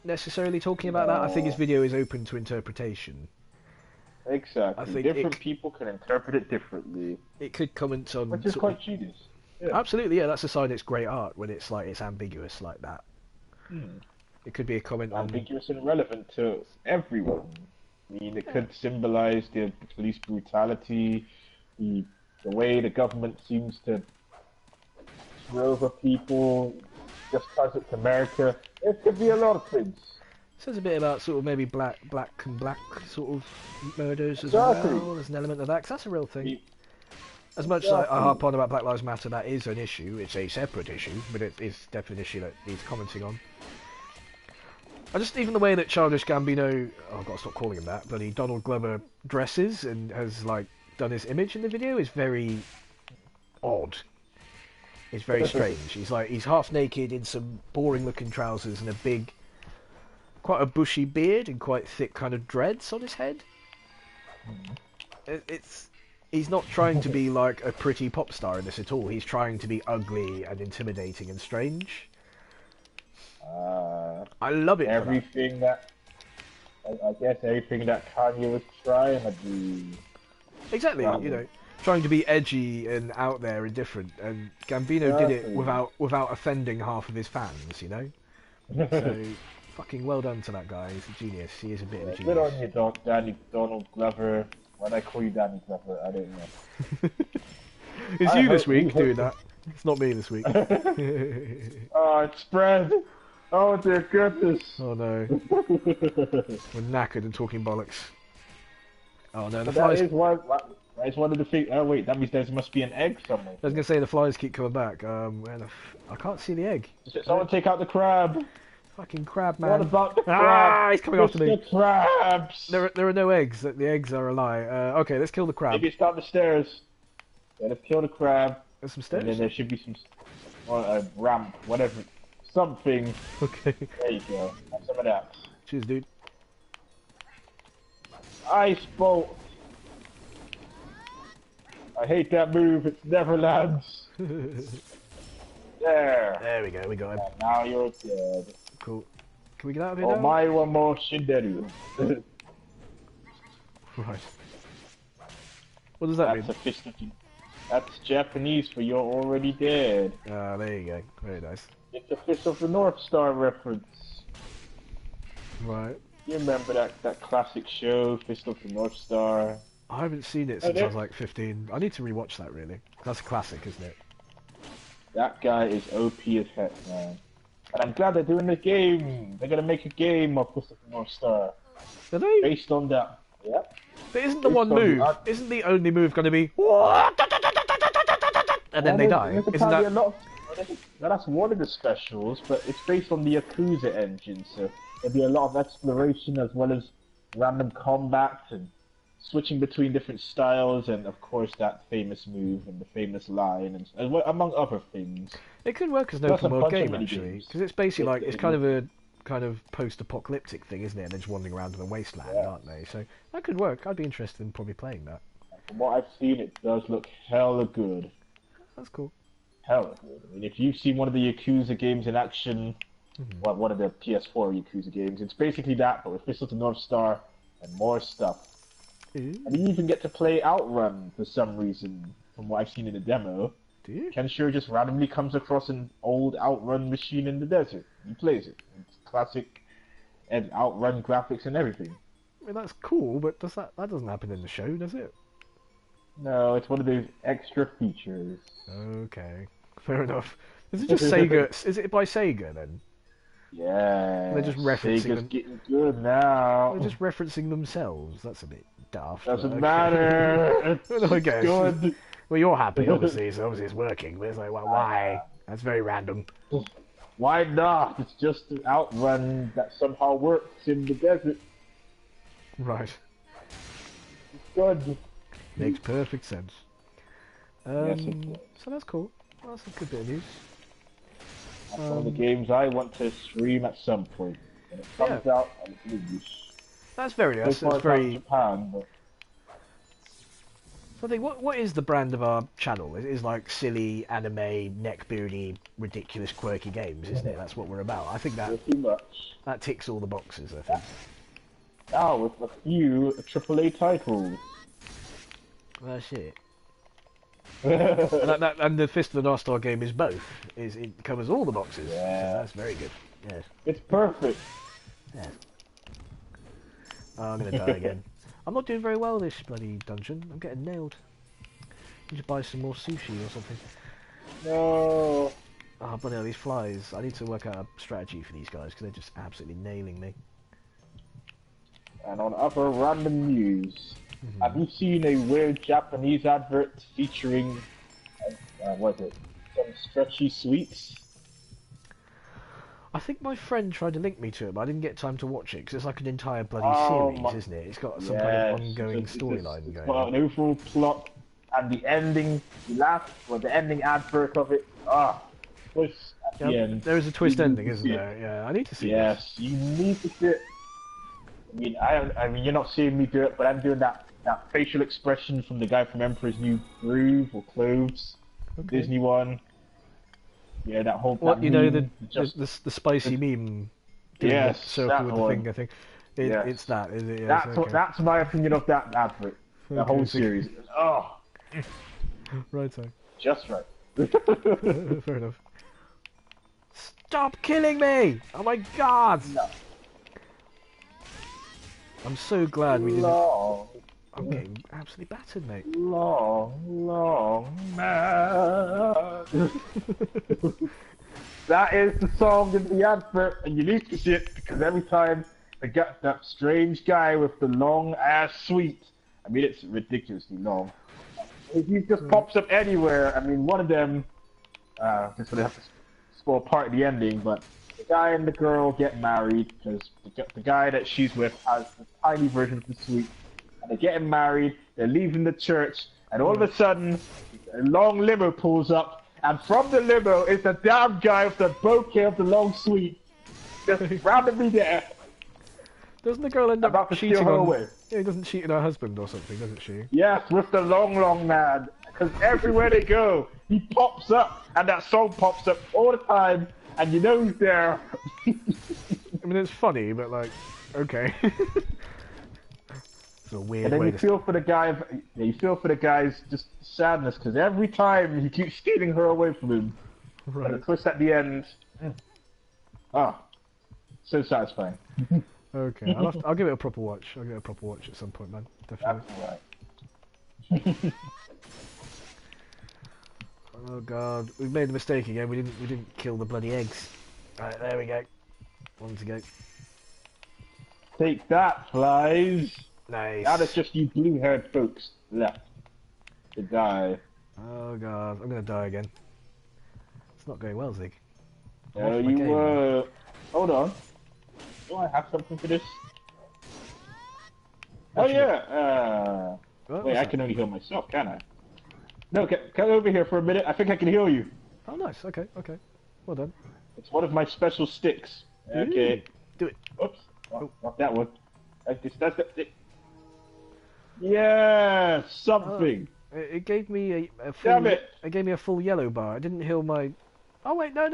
[SPEAKER 4] necessarily talking about that. I think his video is open to interpretation.
[SPEAKER 2] Exactly.
[SPEAKER 4] I think
[SPEAKER 2] different people can interpret it differently.
[SPEAKER 4] It could comment on...
[SPEAKER 2] Which is quite genius. Yeah.
[SPEAKER 4] Absolutely, yeah, that's a sign it's great art, when it's ambiguous like that. It could be a comment on...
[SPEAKER 2] Ambiguous and relevant to everyone. I mean, it could symbolise the police brutality, the way the government seems to screw over people just because it's America. It could be a lot of things.
[SPEAKER 4] It says a bit about sort of maybe black and black sort of murders as well. There's an element of that, 'cause that's a real thing. As much as I harp on about Black Lives Matter, that is an issue. It's a separate issue, but it's definitely an issue that needs commenting on. I just, even the way that Childish Gambino, oh, I've got to stop calling him that, bloody Donald Glover dresses and has, like, done his image in the video is very odd. It's very strange. He's half naked in some boring looking trousers and a big, quite a bushy beard and quite thick kind of dreads on his head. He's not trying to be like a pretty pop star in this at all. He's trying to be ugly and intimidating and strange. I love it.
[SPEAKER 2] Everything that, I guess, everything that Kanye was trying to do.
[SPEAKER 4] Exactly, you know, trying to be edgy and out there and different. And Gambino did it without offending half of his fans, you know. So, fucking well done to that guy. He's a genius. He is a bit of a genius.
[SPEAKER 2] Good on you, Donald Glover. Why did I call you Danny Glover? I don't know.
[SPEAKER 4] It's you this week doing that. It's not me this week.
[SPEAKER 2] Oh, it's spread. Oh dear goodness.
[SPEAKER 4] Oh no. We're knackered and talking bollocks. Oh no, the flies.
[SPEAKER 2] That is one of the things. Oh wait, that means there must be an egg somewhere.
[SPEAKER 4] I was gonna say the flies keep coming back. I can't see the egg.
[SPEAKER 2] Someone take out the crab.
[SPEAKER 4] Fucking crab, man.
[SPEAKER 2] What about the crab?
[SPEAKER 4] Ah, he's coming after me.
[SPEAKER 2] The crabs.
[SPEAKER 4] There are no eggs. The eggs are a lie. Okay, let's kill the crab.
[SPEAKER 2] Maybe it's down the stairs. Yeah, let's kill the crab.
[SPEAKER 4] There's some stairs.
[SPEAKER 2] And then there should be some, or a ramp, whatever, something.
[SPEAKER 4] Okay.
[SPEAKER 2] There you go. Have some of that.
[SPEAKER 4] Cheers, dude.
[SPEAKER 2] Ice bolt. I hate that move. It never lands. There.
[SPEAKER 4] There we go. We got him.
[SPEAKER 2] And now you're dead.
[SPEAKER 4] Cool. Can we get out of here
[SPEAKER 2] Oh
[SPEAKER 4] now?
[SPEAKER 2] my one more Shinderu.
[SPEAKER 4] Right. What does that mean?
[SPEAKER 2] That's a fist of you. That's Japanese for you're already dead.
[SPEAKER 4] Ah, there you go. Very nice.
[SPEAKER 2] It's a Fist of the North Star reference.
[SPEAKER 4] Right.
[SPEAKER 2] You remember that classic show, Fist of the North Star?
[SPEAKER 4] I haven't seen it since I was like 15. I need to rewatch that, really. That's a classic, isn't it?
[SPEAKER 2] That guy is OP as heck, man. And I'm glad they're doing the game. They're gonna make a game of Fist of the North Star.
[SPEAKER 4] Are they?
[SPEAKER 2] Based on that. Yep.
[SPEAKER 4] But isn't the one move, isn't the only move going to be and then they die? Isn't that...
[SPEAKER 2] a lot of, that's one of the specials, but it's based on the Yakuza engine, so there'll be a lot of exploration as well as random combat and switching between different styles, and of course that famous move and the famous line, and among other things.
[SPEAKER 4] It could work as an open world game actually, because it's basically like it's kind of post-apocalyptic thing, isn't it? And they're just wandering around in a wasteland, aren't they? So that could work. I'd be interested in probably playing that.
[SPEAKER 2] From what I've seen, it does look hella good.
[SPEAKER 4] That's cool.
[SPEAKER 2] Hella good. I mean, if you've seen one of the Yakuza games in action, well, one of the PS4 Yakuza games, it's basically that, but with Fist of the North Star and more stuff.
[SPEAKER 4] Ooh.
[SPEAKER 2] And you even get to play Outrun for some reason, from what I've seen in the demo.
[SPEAKER 4] Do you?
[SPEAKER 2] Kenshiro just randomly comes across an old Outrun machine in the desert. He plays it. It's classic and Outrun graphics and everything.
[SPEAKER 4] I mean, that's cool, but that doesn't happen in the show, does it?
[SPEAKER 2] No, it's one of those extra features.
[SPEAKER 4] Okay, fair enough. Is it just Sega? Is it by Sega then?
[SPEAKER 2] Yeah.
[SPEAKER 4] They're just referencing
[SPEAKER 2] Sega's
[SPEAKER 4] them.
[SPEAKER 2] getting good now.
[SPEAKER 4] They're just referencing themselves. That's a bit daft.
[SPEAKER 2] Doesn't
[SPEAKER 4] but okay.
[SPEAKER 2] matter. It's
[SPEAKER 4] I guess.
[SPEAKER 2] good.
[SPEAKER 4] Well, you're happy, obviously, so obviously it's working. But it's like, well, why? That's very random.
[SPEAKER 2] Why not? It's just an Outrun that somehow works in the desert.
[SPEAKER 4] Right.
[SPEAKER 2] It's good.
[SPEAKER 4] Makes perfect sense.
[SPEAKER 2] Yes, it does.
[SPEAKER 4] So that's cool. Well, that's a good bit of news.
[SPEAKER 2] That's one of the games I want to stream at some point. When it comes out, I'm English.
[SPEAKER 4] That's very nice.
[SPEAKER 2] So far
[SPEAKER 4] It's very.
[SPEAKER 2] Japan, but
[SPEAKER 4] So I think, what is the brand of our channel? It is like silly, anime, neck-beardy, ridiculous, quirky games, isn't it? That's what we're about. I think
[SPEAKER 2] too much.
[SPEAKER 4] that ticks all the boxes, I think.
[SPEAKER 2] Now with a few AAA titles.
[SPEAKER 4] That's it. and the Fist of the North Star game is both. It covers all the boxes.
[SPEAKER 2] Yeah.
[SPEAKER 4] So that's very good. Yes.
[SPEAKER 2] It's perfect.
[SPEAKER 4] Yes. Oh, I'm gonna die again. I'm not doing very well this bloody dungeon. I'm getting nailed. I need to buy some more sushi or something.
[SPEAKER 2] No.
[SPEAKER 4] Oh, bloody hell, these flies. I need to work out a strategy for these guys because they're just absolutely nailing me.
[SPEAKER 2] And on other random news, Have you seen a weird Japanese advert featuring, what is it, some stretchy sweets?
[SPEAKER 4] I think my friend tried to link me to it, but I didn't get time to watch it because it's like an entire bloody
[SPEAKER 2] Oh
[SPEAKER 4] series,
[SPEAKER 2] my-
[SPEAKER 4] isn't it? It's got some kind of
[SPEAKER 2] Yes,
[SPEAKER 4] ongoing
[SPEAKER 2] it's
[SPEAKER 4] storyline
[SPEAKER 2] it's
[SPEAKER 4] going
[SPEAKER 2] got
[SPEAKER 4] on.
[SPEAKER 2] an overall plot, and the ending, the ending advert of it, was at the
[SPEAKER 4] Yeah,
[SPEAKER 2] end.
[SPEAKER 4] there is a twist
[SPEAKER 2] You need
[SPEAKER 4] ending,
[SPEAKER 2] to
[SPEAKER 4] isn't
[SPEAKER 2] see it.
[SPEAKER 4] there? Yeah, I need to see this.
[SPEAKER 2] Yes, you need to see it. I mean, you're not seeing me do it, but I'm doing that facial expression from the guy from Emperor's New Groove or Clothes,
[SPEAKER 4] Okay.
[SPEAKER 2] Disney one. Yeah, that whole.
[SPEAKER 4] What
[SPEAKER 2] that
[SPEAKER 4] you know
[SPEAKER 2] meme,
[SPEAKER 4] the spicy meme doing
[SPEAKER 2] Yes,
[SPEAKER 4] the circle
[SPEAKER 2] that
[SPEAKER 4] with the
[SPEAKER 2] one.
[SPEAKER 4] finger thing.
[SPEAKER 2] Yes.
[SPEAKER 4] It's that, is it? Yes,
[SPEAKER 2] That's
[SPEAKER 4] okay.
[SPEAKER 2] what. That's my opinion of that advert. The
[SPEAKER 4] Okay,
[SPEAKER 2] whole
[SPEAKER 4] so-
[SPEAKER 2] series. Oh,
[SPEAKER 4] Right, so.
[SPEAKER 2] just right.
[SPEAKER 4] Fair enough. Stop killing me! Oh my god!
[SPEAKER 2] No.
[SPEAKER 4] I'm so glad we didn't.
[SPEAKER 2] Long,
[SPEAKER 4] I'm getting absolutely battered, mate.
[SPEAKER 2] long man. That is the song in the advert, and you need to see it because every time they get that strange guy with the long ass suite, I mean it's ridiculously long. He just pops up anywhere. I mean, one of them, just gonna have to spoil part of the ending, but the guy and the girl get married because the guy that she's with has the tiny version of the suite, and they're getting married. They're leaving the church, and all of a sudden, a long limo pulls up. And from the limo is the damn guy with the bouquet of the long suite, just randomly there,
[SPEAKER 4] Doesn't the girl end up
[SPEAKER 2] about to
[SPEAKER 4] cheating
[SPEAKER 2] steal her
[SPEAKER 4] on?
[SPEAKER 2] away.
[SPEAKER 4] Yeah, doesn't cheat on her husband or something, doesn't she?
[SPEAKER 2] Yes, with the long man. Because everywhere they go, he pops up, and that song pops up all the time, and you know he's there.
[SPEAKER 4] I mean, it's funny, but like, okay. It's a weird
[SPEAKER 2] And then
[SPEAKER 4] way
[SPEAKER 2] you
[SPEAKER 4] to.
[SPEAKER 2] feel for the guy. You feel for the guy's just sadness because every time he keeps stealing her away from him.
[SPEAKER 4] Right.
[SPEAKER 2] And the twist at the end. So satisfying.
[SPEAKER 4] Okay, I'll give it a proper watch. I'll give it a proper watch at some point, man. Definitely.
[SPEAKER 2] That's alright.
[SPEAKER 4] Oh god, we've made the mistake again. We didn't kill the bloody eggs. Right, there we go. One to go.
[SPEAKER 2] Take that, flies.
[SPEAKER 4] Nice.
[SPEAKER 2] Now there's just you blue-haired folks left to die.
[SPEAKER 4] Oh god, I'm gonna die again. It's not going well, Zig. I'm
[SPEAKER 2] Oh,
[SPEAKER 4] off my game now.
[SPEAKER 2] Hold on. Do I have something for this? Oh
[SPEAKER 4] What should
[SPEAKER 2] yeah.
[SPEAKER 4] What
[SPEAKER 2] Wait,
[SPEAKER 4] was
[SPEAKER 2] I
[SPEAKER 4] that?
[SPEAKER 2] can only heal myself, can I? No, come over here for a minute. I think I can heal you.
[SPEAKER 4] Oh nice. Okay. Well done.
[SPEAKER 2] It's one of my special sticks. Okay.
[SPEAKER 4] Do it.
[SPEAKER 2] Oops. Oh, not that one. That's the. Yeah, something.
[SPEAKER 4] It gave me a full.
[SPEAKER 2] Damn it.
[SPEAKER 4] It gave me a full yellow bar. It didn't heal my. Oh wait, no.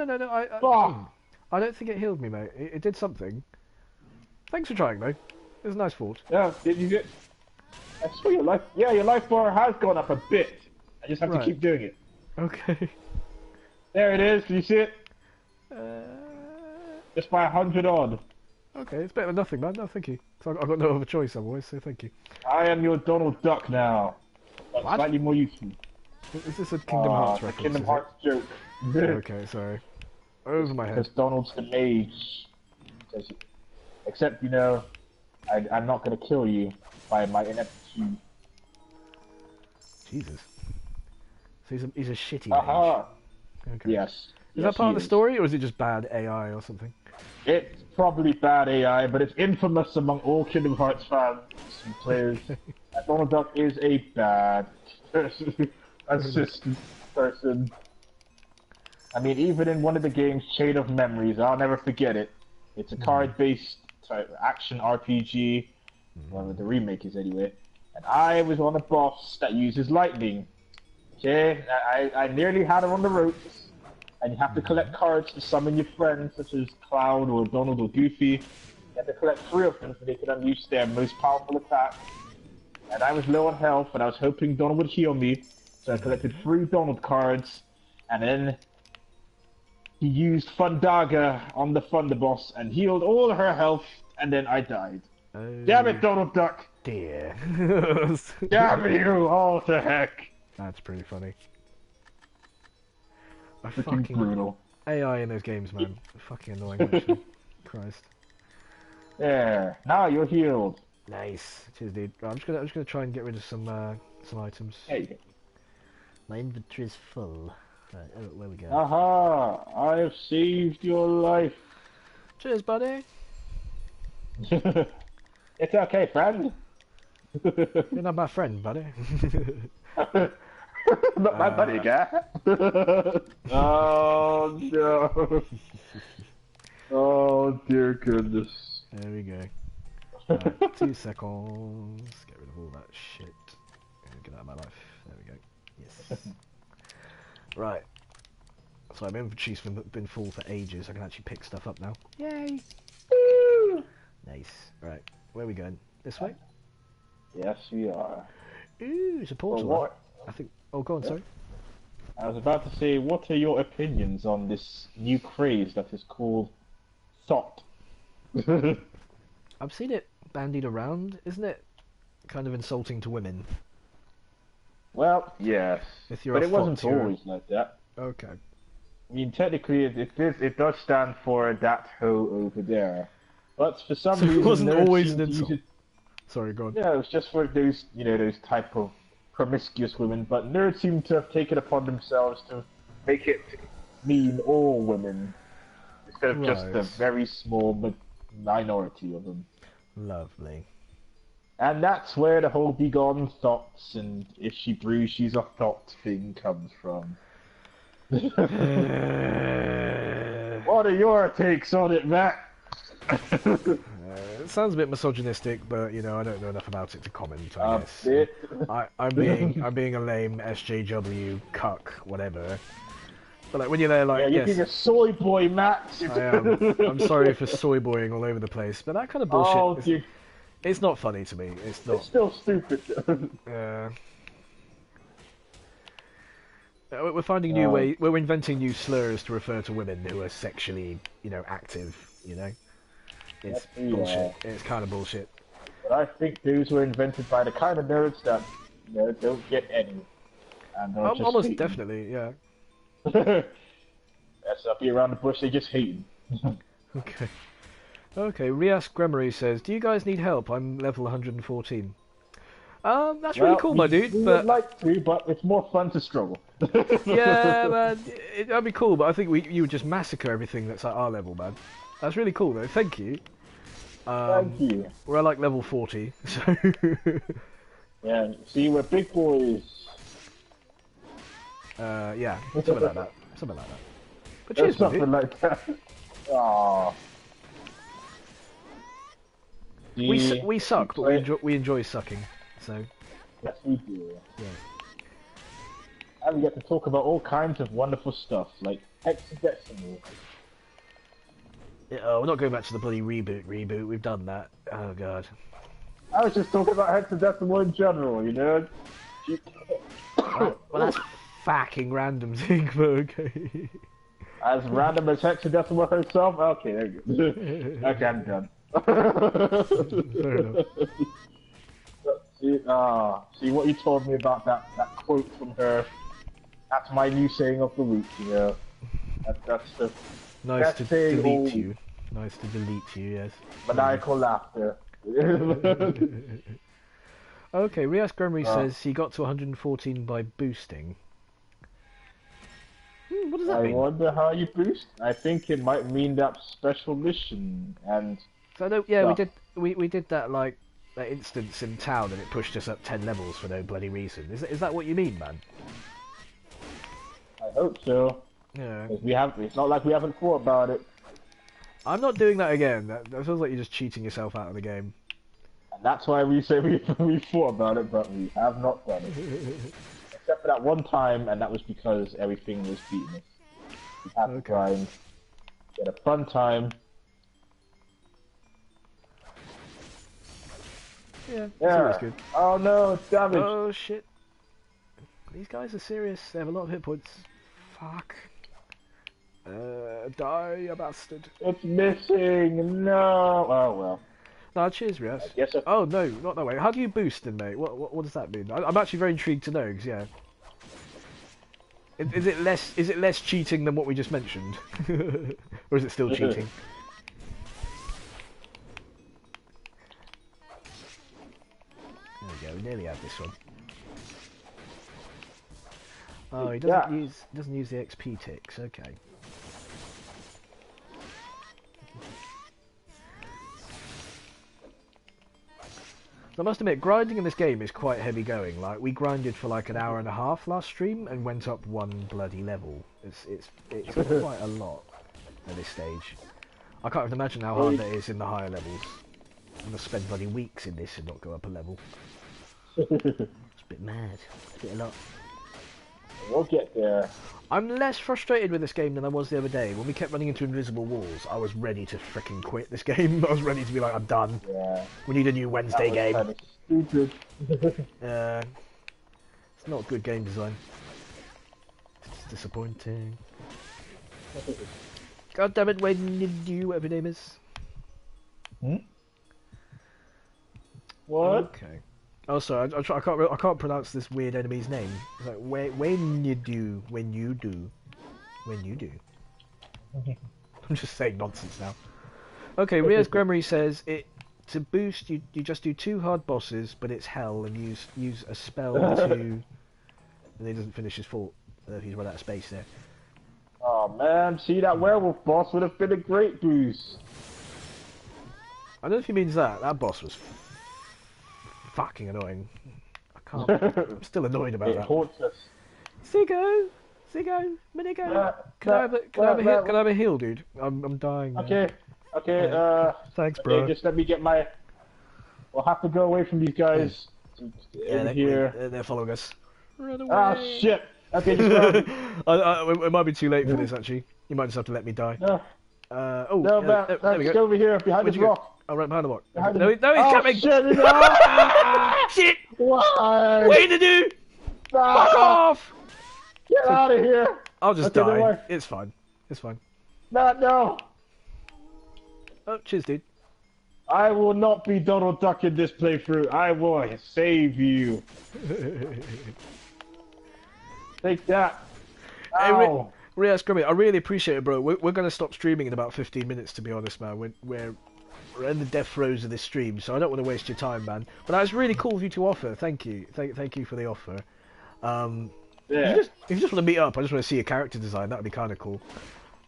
[SPEAKER 2] Fuck.
[SPEAKER 4] I don't think it healed me, mate. It did something. Thanks for trying, though. It was a nice fault.
[SPEAKER 2] Yeah, did you get? I saw your life. Yeah, your life bar has gone up a bit. I just have to
[SPEAKER 4] Right.
[SPEAKER 2] keep doing it.
[SPEAKER 4] Okay.
[SPEAKER 2] There it is. Can you see it?
[SPEAKER 4] Uh,
[SPEAKER 2] Just by 100 odd.
[SPEAKER 4] okay, it's better than nothing, man. No, thank you. So I've got no other choice otherwise, so thank you.
[SPEAKER 2] I am your Donald Duck now. But
[SPEAKER 4] What?
[SPEAKER 2] slightly more useful.
[SPEAKER 4] Is this a Kingdom Hearts
[SPEAKER 2] The
[SPEAKER 4] reference?
[SPEAKER 2] Kingdom
[SPEAKER 4] is
[SPEAKER 2] Hearts joke.
[SPEAKER 4] it? Okay, sorry. Over my
[SPEAKER 2] Because
[SPEAKER 4] head.
[SPEAKER 2] Donald's the mage. Except, you know, I'm not going to kill you by my ineptitude.
[SPEAKER 4] Jesus. So he's a shitty
[SPEAKER 2] Aha!
[SPEAKER 4] mage. Okay.
[SPEAKER 2] Yes.
[SPEAKER 4] Is that part of the story, or is it just bad AI or something?
[SPEAKER 2] It's probably bad AI, but it's infamous among all Kingdom Hearts fans and players. that Donald Duck is a bad person, assistant person. I mean, even in one of the games, Chain of Memories, I'll never forget it. It's a card-based action RPG, well, the remake is anyway. And I was on a boss that uses lightning. Okay, I nearly had her on the ropes. And you have to collect cards to summon your friends, such as Cloud or Donald or Goofy. You have to collect 3 of them so they can unleash their most powerful attack. And I was low on health, and I was hoping Donald would heal me. So I collected 3 Donald cards, and then he used Fundaga on the Thunderboss and healed all her health, and then I died.
[SPEAKER 4] Oh,
[SPEAKER 2] Damn it, Donald Duck!
[SPEAKER 4] dear.
[SPEAKER 2] Damn you all to heck!
[SPEAKER 4] That's pretty funny. I
[SPEAKER 2] Freaking
[SPEAKER 4] fucking
[SPEAKER 2] brutal.
[SPEAKER 4] AI in those games, man. Fucking annoying, actually. Christ.
[SPEAKER 2] There, now you're healed.
[SPEAKER 4] Nice. Cheers, dude. Right, I'm just gonna try and get rid of some items.
[SPEAKER 2] Hey.
[SPEAKER 4] My inventory's full. Right, oh, where we go?
[SPEAKER 2] Aha! I have saved your life.
[SPEAKER 4] Cheers, buddy.
[SPEAKER 2] It's okay, friend.
[SPEAKER 4] You're not my friend, buddy.
[SPEAKER 2] Not my buddy, guy. Oh no. Oh dear goodness.
[SPEAKER 4] There we go. Right, 2 seconds. Get rid of all that shit. Get out of my life. There we go. Yes. Right. So my inventory's been full for ages. I can actually pick stuff up now. Yay!
[SPEAKER 2] Woo!
[SPEAKER 4] Nice. Right. Where are we going? This way?
[SPEAKER 2] Yes, we are.
[SPEAKER 4] Ooh, it's a portal.
[SPEAKER 2] Well, what?
[SPEAKER 4] I think. Oh, go on. Sorry.
[SPEAKER 2] I was about to say, what are your opinions on this new craze that is called thought?
[SPEAKER 4] I've seen it bandied around. Isn't it kind of insulting to women?
[SPEAKER 2] Well, yes,
[SPEAKER 4] If you're
[SPEAKER 2] but
[SPEAKER 4] a
[SPEAKER 2] it wasn't
[SPEAKER 4] fox, you're-
[SPEAKER 2] always like that.
[SPEAKER 4] Okay.
[SPEAKER 2] I mean, technically, it does stand for that hoe over there. But for some
[SPEAKER 4] So it
[SPEAKER 2] reason,
[SPEAKER 4] wasn't
[SPEAKER 2] nerds
[SPEAKER 4] always
[SPEAKER 2] seem
[SPEAKER 4] an
[SPEAKER 2] to use
[SPEAKER 4] insult.
[SPEAKER 2] it-
[SPEAKER 4] Sorry, go on.
[SPEAKER 2] Yeah, it was just for those, those type of promiscuous women. But nerds seem to have taken upon themselves to make it mean all women instead of just
[SPEAKER 4] Right.
[SPEAKER 2] a very small minority of them.
[SPEAKER 4] Lovely.
[SPEAKER 2] And that's where the whole begone thoughts and if she brews, she's a thought thing comes from. What are your takes on it, Matt?
[SPEAKER 4] It sounds a bit misogynistic, but I don't know enough about it to comment. I
[SPEAKER 2] A
[SPEAKER 4] guess.
[SPEAKER 2] bit.
[SPEAKER 4] I'm being a lame SJW cuck, whatever. But like when you're there, like
[SPEAKER 2] Yeah, you're
[SPEAKER 4] yes,
[SPEAKER 2] being a soy boy, Matt.
[SPEAKER 4] I am. I'm sorry for soy boying all over the place, but that kind of bullshit.
[SPEAKER 2] Oh, dude,
[SPEAKER 4] It's not funny to me. It's
[SPEAKER 2] it's
[SPEAKER 4] not.
[SPEAKER 2] still stupid.
[SPEAKER 4] We're finding new way. We're inventing new slurs to refer to women who are sexually, active. It's
[SPEAKER 2] Yes, we
[SPEAKER 4] bullshit. It's kind of bullshit.
[SPEAKER 2] But I think those were invented by the kind of nerds that don't get any. And they're just
[SPEAKER 4] Almost
[SPEAKER 2] hating.
[SPEAKER 4] definitely, yeah.
[SPEAKER 2] That's up here around the bush, they just hating.
[SPEAKER 4] Okay. Okay, Rias Gremory says, do you guys need help? I'm level 114. That's really cool, my dude,
[SPEAKER 2] we
[SPEAKER 4] but...
[SPEAKER 2] would like to, but it's more fun to struggle.
[SPEAKER 4] Yeah, man, that'd be cool, but I think you would just massacre everything that's at our level, man. That's really cool, though, thank you.
[SPEAKER 2] Thank you.
[SPEAKER 4] We're like level 40, so...
[SPEAKER 2] Yeah, see, we're big boys.
[SPEAKER 4] Yeah, something like that. Something like that. But cheers, my dude.
[SPEAKER 2] Something like that. Aww.
[SPEAKER 4] We suck, but we enjoy sucking, so...
[SPEAKER 2] Yes, we do.
[SPEAKER 4] Yeah.
[SPEAKER 2] And we get to talk about all kinds of wonderful stuff, like hexadecimal.
[SPEAKER 4] Oh, we're not going back to the bloody reboot. We've done that. Oh, God.
[SPEAKER 2] I was just talking about hexadecimal in general,
[SPEAKER 4] Well, that's fucking random, Zig, but okay.
[SPEAKER 2] As random as hexadecimal herself? Okay, there you go. Okay, I'm done.
[SPEAKER 4] Fair enough.
[SPEAKER 2] See what you told me about that quote from her. That's my new saying of the week, That's the
[SPEAKER 4] Nice to
[SPEAKER 2] saying
[SPEAKER 4] delete
[SPEAKER 2] all
[SPEAKER 4] you. Nice to delete you, yes.
[SPEAKER 2] maniacal laughter.
[SPEAKER 4] Okay, Rias Gremory says he got to 114 by boosting. What does that
[SPEAKER 2] I
[SPEAKER 4] mean?
[SPEAKER 2] wonder how you boost. I think it might mean that special mission and...
[SPEAKER 4] So, no, yeah,
[SPEAKER 2] stuff.
[SPEAKER 4] we did that, like, that instance in town and it pushed us up 10 levels for no bloody reason. Is that what you mean, man?
[SPEAKER 2] I hope so.
[SPEAKER 4] Yeah.
[SPEAKER 2] 'Cause it's not like we haven't thought about it.
[SPEAKER 4] I'm not doing that again. That feels like you're just cheating yourself out of the game.
[SPEAKER 2] And that's why we say we thought about it, but we have not done it. Except for that one time, and that was because everything was beating us. We had to grind. We had a fun time.
[SPEAKER 4] Yeah, it's always good.
[SPEAKER 2] Oh no, it's damaged.
[SPEAKER 4] Oh shit. These guys are serious. They have a lot of hit points. Fuck. Die, you bastard.
[SPEAKER 2] It's missing. No. Oh well.
[SPEAKER 4] No, cheers, Rias.
[SPEAKER 2] Yes.
[SPEAKER 4] Oh no, not that way. How do you boost then, mate? What does that mean? I'm actually very intrigued to know, because yeah. Is it less cheating than what we just mentioned, or is it still cheating? we nearly had this one. Oh, he doesn't use the XP ticks. Okay. I must admit, grinding in this game is quite heavy going. Like, we grinded for like an hour and a half last stream and went up one bloody level. It's quite a lot at this stage. I can't even imagine how hard that is in the higher levels. I'm gonna spend bloody weeks in this and not go up a level. It's a bit mad. It's a bit a lot.
[SPEAKER 2] We'll get there.
[SPEAKER 4] I'm less frustrated with this game than I was the other day. When we kept running into invisible walls, I was ready to fricking quit this game. I was ready to be like, I'm done.
[SPEAKER 2] Yeah.
[SPEAKER 4] We need a new Wednesday game.
[SPEAKER 2] Kind of stupid.
[SPEAKER 4] It's not good game design. It's disappointing. God damn it, when did you, whatever your name is?
[SPEAKER 2] Hmm? What?
[SPEAKER 4] Okay. Oh, sorry, I can't pronounce this weird enemy's name. It's like, when you do. I'm just saying nonsense now. Okay, Ria's Grammary says, to boost, you just do 2 hard bosses, but it's hell, and use a spell to... And he doesn't finish his thought. He's run out of space there.
[SPEAKER 2] Oh man, see, that werewolf boss would have been a great boost.
[SPEAKER 4] I don't know if he means that. That boss was fucking annoying. I can't... I'm still annoyed about
[SPEAKER 2] It
[SPEAKER 4] that.
[SPEAKER 2] haunts us.
[SPEAKER 4] Zigo, Minigo. Can I have a heal, dude? I'm dying.
[SPEAKER 2] Okay, okay,
[SPEAKER 4] Thanks, bro.
[SPEAKER 2] okay, just let me get my... We'll have to go away from these guys.
[SPEAKER 4] Yeah,
[SPEAKER 2] Here.
[SPEAKER 4] they're following us. Run away.
[SPEAKER 2] Ah, shit! Okay, just go.
[SPEAKER 4] It might be too late for this, actually. You might just have to let me die.
[SPEAKER 2] No,
[SPEAKER 4] Oh,
[SPEAKER 2] no, man,
[SPEAKER 4] there we
[SPEAKER 2] let's
[SPEAKER 4] go.
[SPEAKER 2] go over here, behind
[SPEAKER 4] Where'd
[SPEAKER 2] this
[SPEAKER 4] you go?
[SPEAKER 2] rock.
[SPEAKER 4] Oh, right behind the rock.
[SPEAKER 2] Behind
[SPEAKER 4] No,
[SPEAKER 2] the-
[SPEAKER 4] no, he's
[SPEAKER 2] Oh,
[SPEAKER 4] coming!
[SPEAKER 2] Shit, no!
[SPEAKER 4] Shit!
[SPEAKER 2] Why?
[SPEAKER 4] Wait to do!
[SPEAKER 2] Ah,
[SPEAKER 4] Fuck off!
[SPEAKER 2] Get out of here!
[SPEAKER 4] I'll just
[SPEAKER 2] Okay, don't
[SPEAKER 4] die.
[SPEAKER 2] worry.
[SPEAKER 4] It's fine. It's fine.
[SPEAKER 2] No!
[SPEAKER 4] Oh, cheers, dude.
[SPEAKER 2] I will not be Donald Duck in this playthrough. I will save you. Take that.
[SPEAKER 4] Hey,
[SPEAKER 2] Ow.
[SPEAKER 4] Ria Scrummy, I really appreciate it, bro. We're going to stop streaming in about 15 minutes, to be honest, man. We're in the death throes of this stream, so I don't want to waste your time, man. But that's really cool of you to offer. Thank you. Thank you for the offer.
[SPEAKER 2] Yeah.
[SPEAKER 4] If you just want to meet up, I just want to see your character design. That would be kind of cool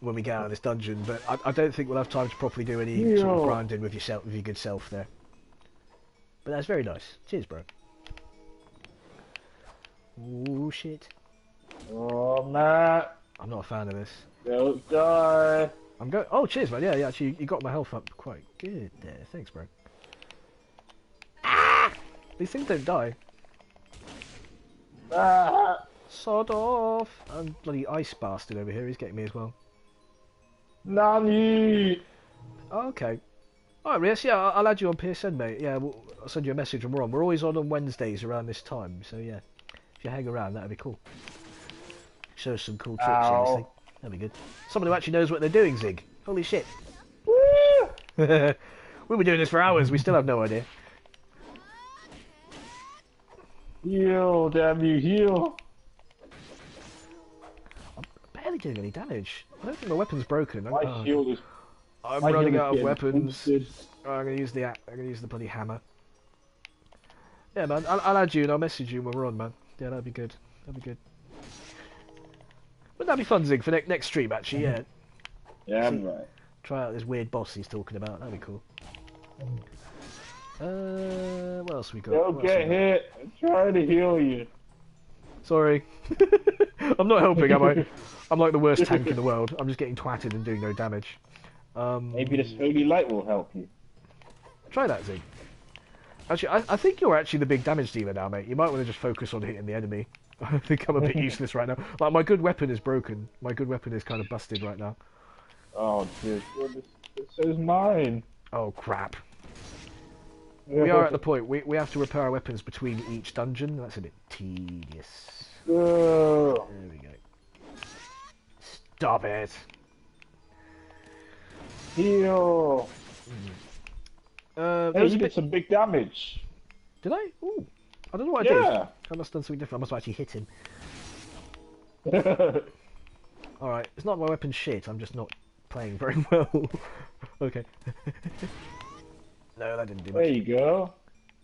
[SPEAKER 4] when we get out of this dungeon. But I don't think we'll have time to properly do any sort of grinding with yourself, with your good self there. But that's very nice. Cheers, bro. Oh shit.
[SPEAKER 2] Oh, man.
[SPEAKER 4] I'm not a fan of this.
[SPEAKER 2] Don't die.
[SPEAKER 4] I'm going. Oh, cheers, man. Yeah, actually, you got my health up quite good there. Thanks, bro. Ah! These things don't die.
[SPEAKER 2] Ah.
[SPEAKER 4] Sod off. I'm bloody ice bastard over here. He's getting me as well.
[SPEAKER 2] Nani.
[SPEAKER 4] Oh, okay. Alright, Rias, yeah, I'll add you on PSN, mate. Yeah, I'll send you a message when we're on. We're always on Wednesdays around this time, so yeah. If you hang around, that'd be cool. Show us some cool tricks on this thing. That'd be good. Someone who actually knows what they're doing, Zig. Holy shit. We've been doing this for hours, we still have no idea.
[SPEAKER 2] Heal, damn you, heal.
[SPEAKER 4] I'm barely doing any damage. I don't think my weapon's broken.
[SPEAKER 2] My shield is...
[SPEAKER 4] I'm
[SPEAKER 2] my
[SPEAKER 4] running
[SPEAKER 2] heal is
[SPEAKER 4] out of
[SPEAKER 2] getting
[SPEAKER 4] weapons.
[SPEAKER 2] boosted.
[SPEAKER 4] I'm gonna use the bloody hammer. Yeah, man. I'll add you and I'll message you when we're on, man. Yeah, that'd be good. That'd be good. Wouldn't that be fun, Zig, for next stream? Actually, yeah.
[SPEAKER 2] Yeah, I'm right.
[SPEAKER 4] Try out this weird boss he's talking about. That'd be cool. What else we got?
[SPEAKER 2] Don't get hit. I'm trying to heal you.
[SPEAKER 4] Sorry. I'm not helping, am I? I'm like the worst tank in the world. I'm just getting twatted and doing no damage.
[SPEAKER 2] Maybe this holy light will help you.
[SPEAKER 4] Try that, Zig. Actually, I think you're actually the big damage dealer now, mate. You might want to just focus on hitting the enemy. I think I'm a bit useless right now. Like, my good weapon is broken. My good weapon is kind of busted right now.
[SPEAKER 2] Oh, dude. This is mine.
[SPEAKER 4] Oh, crap. We are at the point. We have to repair our weapons between each dungeon. That's a bit tedious.
[SPEAKER 2] Oh.
[SPEAKER 4] There we go. Stop it.
[SPEAKER 2] Heal. Hey, you did some big damage.
[SPEAKER 4] Did I? Ooh. I don't know what I did. I must have done something different. I must have actually hit him. Alright, it's not my weapon shit, I'm just not playing very well. Okay. No, that didn't do much.
[SPEAKER 2] There you go.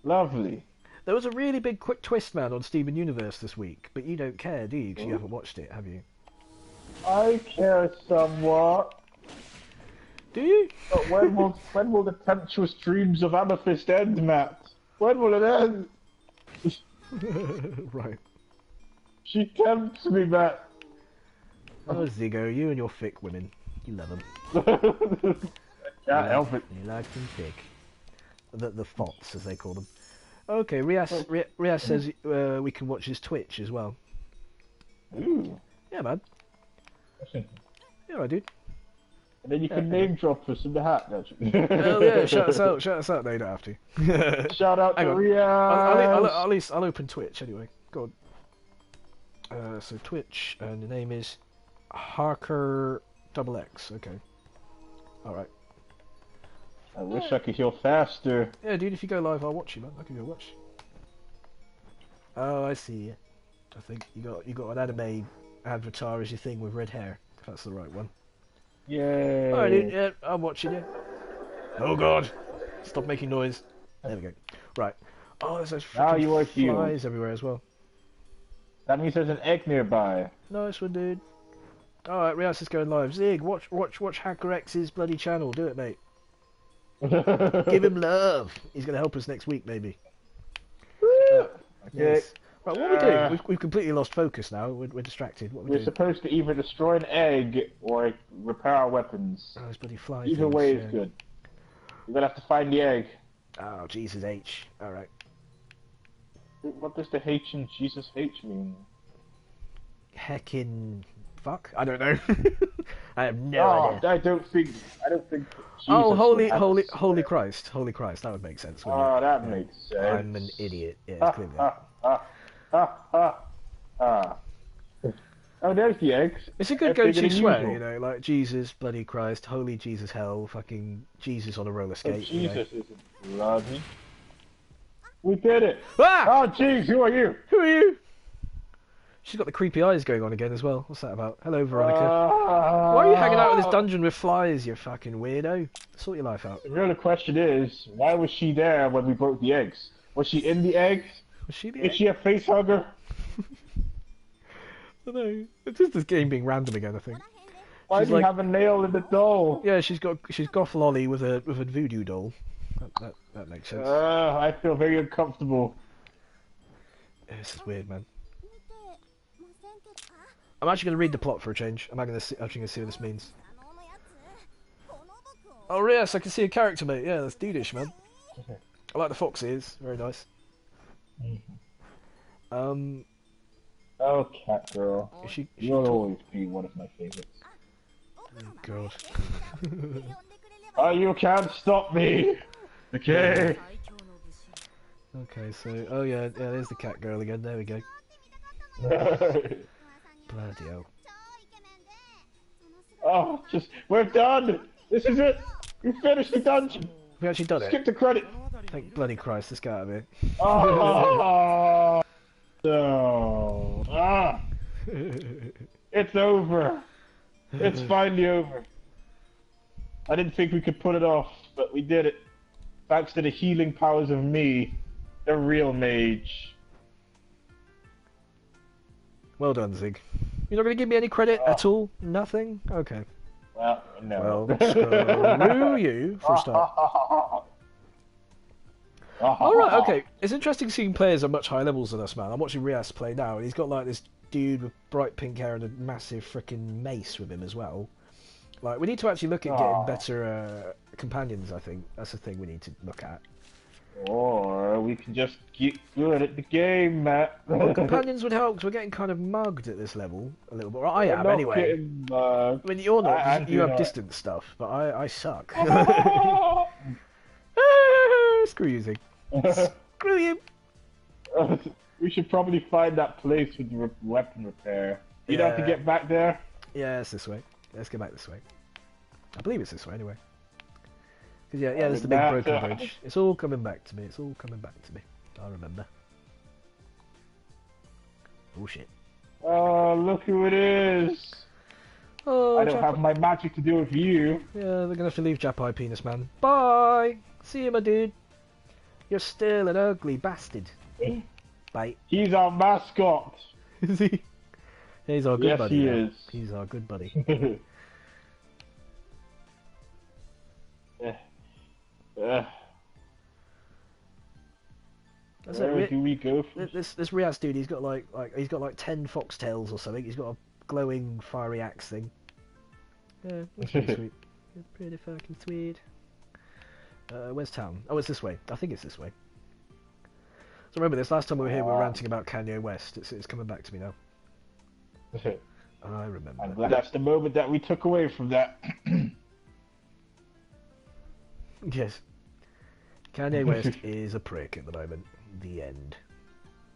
[SPEAKER 2] Lovely.
[SPEAKER 4] There was a really big quick twist, man, on Steven Universe this week, but you don't care, do you? Because you haven't watched it, have you?
[SPEAKER 2] I care somewhat.
[SPEAKER 4] Do you?
[SPEAKER 2] But when will the tempestuous dreams of Amethyst end, Matt? When will it end?
[SPEAKER 4] Right.
[SPEAKER 2] She tempts me, Matt.
[SPEAKER 4] Oh, Zigo, you and your thick women. You love them.
[SPEAKER 2] Can't help it.
[SPEAKER 4] You like them thick. The fots, as they call them. Okay, Rias says we can watch his Twitch as well.
[SPEAKER 2] Ooh.
[SPEAKER 4] Yeah, man. Yeah, I do.
[SPEAKER 2] And then you can name drop us in the hat, don't you?
[SPEAKER 4] Oh yeah, shout us out. No, you don't have to.
[SPEAKER 2] Shout out
[SPEAKER 4] Hang
[SPEAKER 2] to
[SPEAKER 4] on.
[SPEAKER 2] Riaz.
[SPEAKER 4] At least I'll open Twitch anyway. Go on. So Twitch, and the name is Harker XX. Okay. All right.
[SPEAKER 2] I wish I could heal faster.
[SPEAKER 4] Yeah, dude. If you go live, I'll watch you, man. I'll give you a watch. Oh, I see. I think you got an anime avatar as your thing with red hair. If that's the right one.
[SPEAKER 2] Yay.
[SPEAKER 4] Alright, dude. Yeah, I'm watching you. Oh God! Stop making noise. There we go. Right. Oh, there's those
[SPEAKER 2] Now you are
[SPEAKER 4] freaking
[SPEAKER 2] healed.
[SPEAKER 4] flies everywhere as well.
[SPEAKER 2] That means there's an egg nearby.
[SPEAKER 4] Nice one, dude. Alright, Rias is going live. Zig, watch Hacker X's bloody channel. Do it, mate. Give him love. He's going to help us next week, maybe.
[SPEAKER 2] Okay.
[SPEAKER 4] Yes. Right, what are we doing? We've completely lost focus now. We're distracted. What are we
[SPEAKER 2] We're
[SPEAKER 4] doing?
[SPEAKER 2] supposed to either destroy an egg or repair our weapons.
[SPEAKER 4] Oh, those bloody flies.
[SPEAKER 2] Either way is good. We're gonna have to find the egg.
[SPEAKER 4] Oh, Jesus H. Alright.
[SPEAKER 2] What does the H in Jesus H mean?
[SPEAKER 4] Heckin' fuck? I don't know. I have no idea.
[SPEAKER 2] I don't think. Jesus
[SPEAKER 4] Oh,
[SPEAKER 2] would have a
[SPEAKER 4] holy Christ. Holy Christ. That would make sense, wouldn't
[SPEAKER 2] Oh,
[SPEAKER 4] it?
[SPEAKER 2] that makes sense.
[SPEAKER 4] I'm an idiot. Yeah, it's clearly that.
[SPEAKER 2] Oh, there's the eggs.
[SPEAKER 4] It's a good
[SPEAKER 2] They're bigger
[SPEAKER 4] go-to
[SPEAKER 2] than
[SPEAKER 4] swear,
[SPEAKER 2] usual.
[SPEAKER 4] you know, like Jesus, bloody Christ, holy Jesus hell, fucking Jesus on a roller
[SPEAKER 2] Oh,
[SPEAKER 4] skate. You know.
[SPEAKER 2] Jesus isn't bloody. We did it.
[SPEAKER 4] Ah!
[SPEAKER 2] Oh, jeez, who are you?
[SPEAKER 4] Who are you? She's got the creepy eyes going on again as well. What's that about? Hello, Veronica. Why are you hanging out in this dungeon with flies, you fucking weirdo? Sort your life out.
[SPEAKER 2] The real question is, why was she there when we broke the eggs? Was she in the eggs?
[SPEAKER 4] Was she the
[SPEAKER 2] Is she a face hugger?
[SPEAKER 4] I don't know. It's just this game being random again, I think.
[SPEAKER 2] Why
[SPEAKER 4] She's
[SPEAKER 2] do you
[SPEAKER 4] like-
[SPEAKER 2] have a nail in the doll?
[SPEAKER 4] Yeah, she's goth lolly with a voodoo doll. That makes sense.
[SPEAKER 2] I feel very uncomfortable.
[SPEAKER 4] Yeah, this is weird, man. I'm actually going to read the plot for a change. I'm actually going to see what this means. Oh, yes, I can see a character, mate. Yeah, that's dudish, man. I like the fox ears. Very nice.
[SPEAKER 2] Oh, cat girl.
[SPEAKER 4] Is she
[SPEAKER 2] You'll always be one of my favorites.
[SPEAKER 4] Oh, God.
[SPEAKER 2] Oh, you can't stop me! Okay.
[SPEAKER 4] Okay, so... Oh, yeah, there's the cat girl again. There we go. Bloody hell.
[SPEAKER 2] Oh, we're done! This is it! We finished the dungeon!
[SPEAKER 4] We actually done
[SPEAKER 2] Skip
[SPEAKER 4] it.
[SPEAKER 2] the credit!
[SPEAKER 4] Thank bloody Christ. Let's get out of here.
[SPEAKER 2] Oh, no. It's over. It's finally over. I didn't think we could pull it off, but we did it. Thanks to the healing powers of me, the real mage.
[SPEAKER 4] Well done, Zig. You're not going to give me any credit at all? Nothing? Okay.
[SPEAKER 2] Well, no.
[SPEAKER 4] Well, screw you, for a start. Alright, okay. It's interesting seeing players at much higher levels than us, man. I'm watching Rias play now, and he's got like this dude with bright pink hair and a massive freaking mace with him as well. Like, we need to actually look at getting better companions, I think. That's the thing we need to look at.
[SPEAKER 2] Or we can just get good at the game, Matt.
[SPEAKER 4] Well, companions would help, because we're getting kind of mugged at this level a little bit. Well, I am,
[SPEAKER 2] Not
[SPEAKER 4] anyway.
[SPEAKER 2] getting mugged.
[SPEAKER 4] I mean, you're not,
[SPEAKER 2] I
[SPEAKER 4] 'cause
[SPEAKER 2] do
[SPEAKER 4] you have
[SPEAKER 2] not.
[SPEAKER 4] distance stuff, but I suck. Screw you, Zig. Screw you.
[SPEAKER 2] We should probably find that place with the weapon repair. You don't have to
[SPEAKER 4] Yeah.
[SPEAKER 2] get back there?
[SPEAKER 4] Yeah, it's this way. Let's go back this way. I believe it's this way, anyway. Because, yeah, there's the big broken bridge. It's all coming back to me. It's all coming back to me. I remember. Oh, shit.
[SPEAKER 2] Oh, look who it is.
[SPEAKER 4] Oh,
[SPEAKER 2] I don't have my magic to do with you.
[SPEAKER 4] Yeah, they're going to have to leave Japai Penis Man. Bye! See you, my dude. You're still an ugly bastard. Bye.
[SPEAKER 2] He's our mascot.
[SPEAKER 4] Is he? He's our good
[SPEAKER 2] Yes,
[SPEAKER 4] buddy.
[SPEAKER 2] he
[SPEAKER 4] now.
[SPEAKER 2] is.
[SPEAKER 4] He's our good buddy. That's
[SPEAKER 2] Where
[SPEAKER 4] it.
[SPEAKER 2] do we go from?
[SPEAKER 4] This Riaz dude, he's got like 10 foxtails or something. He's got a glowing fiery axe thing. Yeah, that's pretty sweet. It's pretty fucking sweet. Where's town? Oh, it's this way. I think it's this way. So remember this, last time we were here we were ranting about Kanye West. It's coming back to me now. I remember.
[SPEAKER 2] I'm glad that's the moment that we took away from that.
[SPEAKER 4] Yes. Kanye West is a prick at the moment. The end.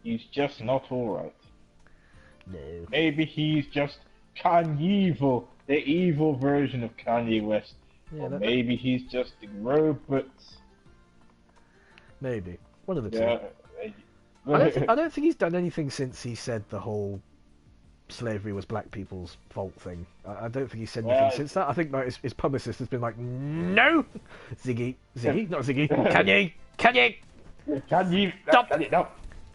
[SPEAKER 2] He's just not alright.
[SPEAKER 4] No.
[SPEAKER 2] Maybe he's just Kanyeevil, the evil version of Kanye West.
[SPEAKER 4] Yeah,
[SPEAKER 2] Or maybe he's just a robot.
[SPEAKER 4] Maybe. One of the two.
[SPEAKER 2] Yeah.
[SPEAKER 4] I don't think he's done anything since he said the whole slavery was black people's fault thing. I don't think he's said anything since that. I think like, his publicist has been like, no! Ziggy, not Ziggy. Kanye!
[SPEAKER 2] Kanye!
[SPEAKER 4] Stop!
[SPEAKER 2] No!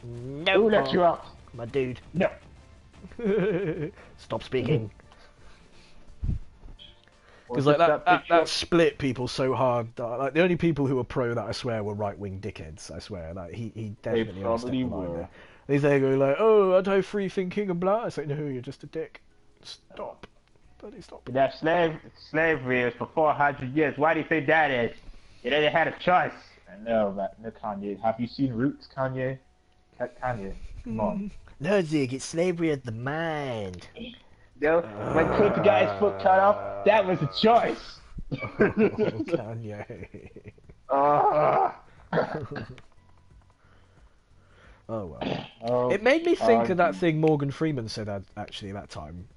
[SPEAKER 4] No!
[SPEAKER 2] Who let you out?
[SPEAKER 4] My dude.
[SPEAKER 2] No!
[SPEAKER 4] Stop speaking. Because like that split people so hard. Like the only people who were pro that I swear were right wing dickheads. I swear. Like he definitely overstepped the line there. He's there going like, oh, anti-free thinking and blah. I say, no, you're just a dick. Stop. Bloody stop.
[SPEAKER 2] That slavery is for 400 years. Why do you think that is? You know, they had a choice. No, Kanye. Have you seen Roots, Kanye? Kanye, come on.
[SPEAKER 4] No, Zig, it's slavery of the mind.
[SPEAKER 2] No, when Clint got his foot cut off, that was a choice.
[SPEAKER 4] Kanye. Oh well. It made me think of that thing Morgan Freeman said actually that time.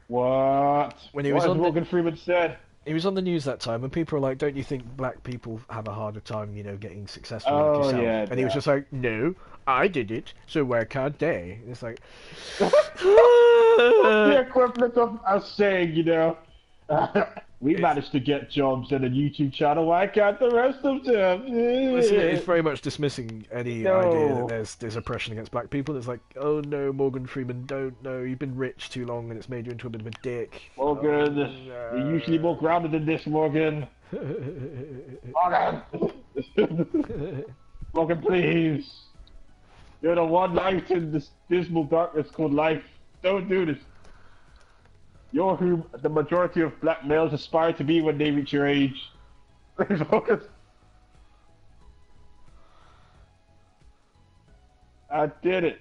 [SPEAKER 2] What?
[SPEAKER 4] When he was on
[SPEAKER 2] Morgan Freeman said?
[SPEAKER 4] He was on the news that time, and people are like, "Don't you think black people have a harder time, getting successful like yourself?"
[SPEAKER 2] Yeah,
[SPEAKER 4] and he was just like, "No, I did it, so why can't they?" And it's like,
[SPEAKER 2] the equivalent of us saying, we managed to get jobs in a YouTube channel. Why can't the rest of them?
[SPEAKER 4] It's very much dismissing any idea that there's oppression against black people. It's like, oh no, Morgan Freeman, don't know. You've been rich too long, and it's made you into a bit of a dick.
[SPEAKER 2] Morgan, you're usually more grounded than this, Morgan. Morgan, Morgan, please. You're the one light in this dismal darkness called life. Don't do this. You're who the majority of black males aspire to be when they reach your age. Please focus. I did it.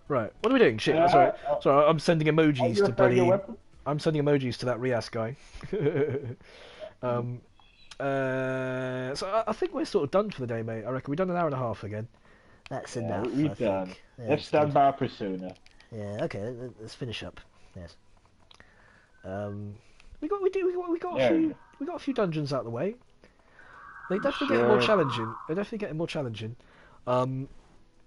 [SPEAKER 4] Right, what are we doing? Shit, sorry, I'm sending emojis to bloody... I'm sending emojis to that Rias guy. So I think we're sort of done for the day, mate. I reckon we've done an hour and a half again. That's enough.
[SPEAKER 2] We've done. Let's stand by our persona.
[SPEAKER 4] Yeah. Okay. Let's finish up. Yes. We got a few dungeons out of the way. They definitely getting more challenging. They're definitely getting more challenging. I'm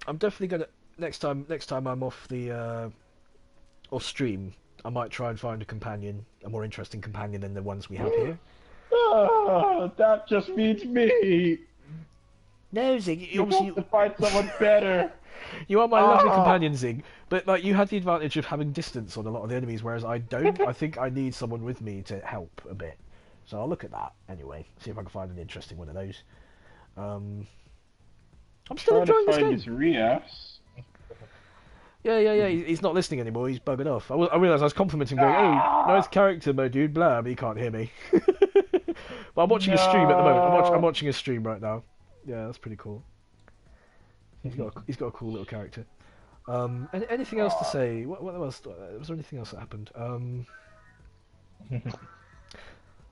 [SPEAKER 4] definitely gonna next time I'm off the off stream. I might try and find a more interesting companion than the ones we have here.
[SPEAKER 2] Oh, that just means me.
[SPEAKER 4] No, Zig,
[SPEAKER 2] you have to find someone better.
[SPEAKER 4] You are my lovely companion, Zig, but like you had the advantage of having distance on a lot of the enemies, whereas I don't. I think I need someone with me to help a bit. So I'll look at that anyway. See if I can find an interesting one of those. I'm still enjoying this game.
[SPEAKER 2] Rias.
[SPEAKER 4] Yeah. He's not listening anymore. He's bugging off. I realised I was complimenting him, going, "Oh, nice character, my dude." Blah, but he can't hear me. But I'm watching a stream at the moment. I'm watching a stream right now. Yeah, that's pretty cool. He's got a cool little character. Anything else to say? What else? Was there anything else that happened?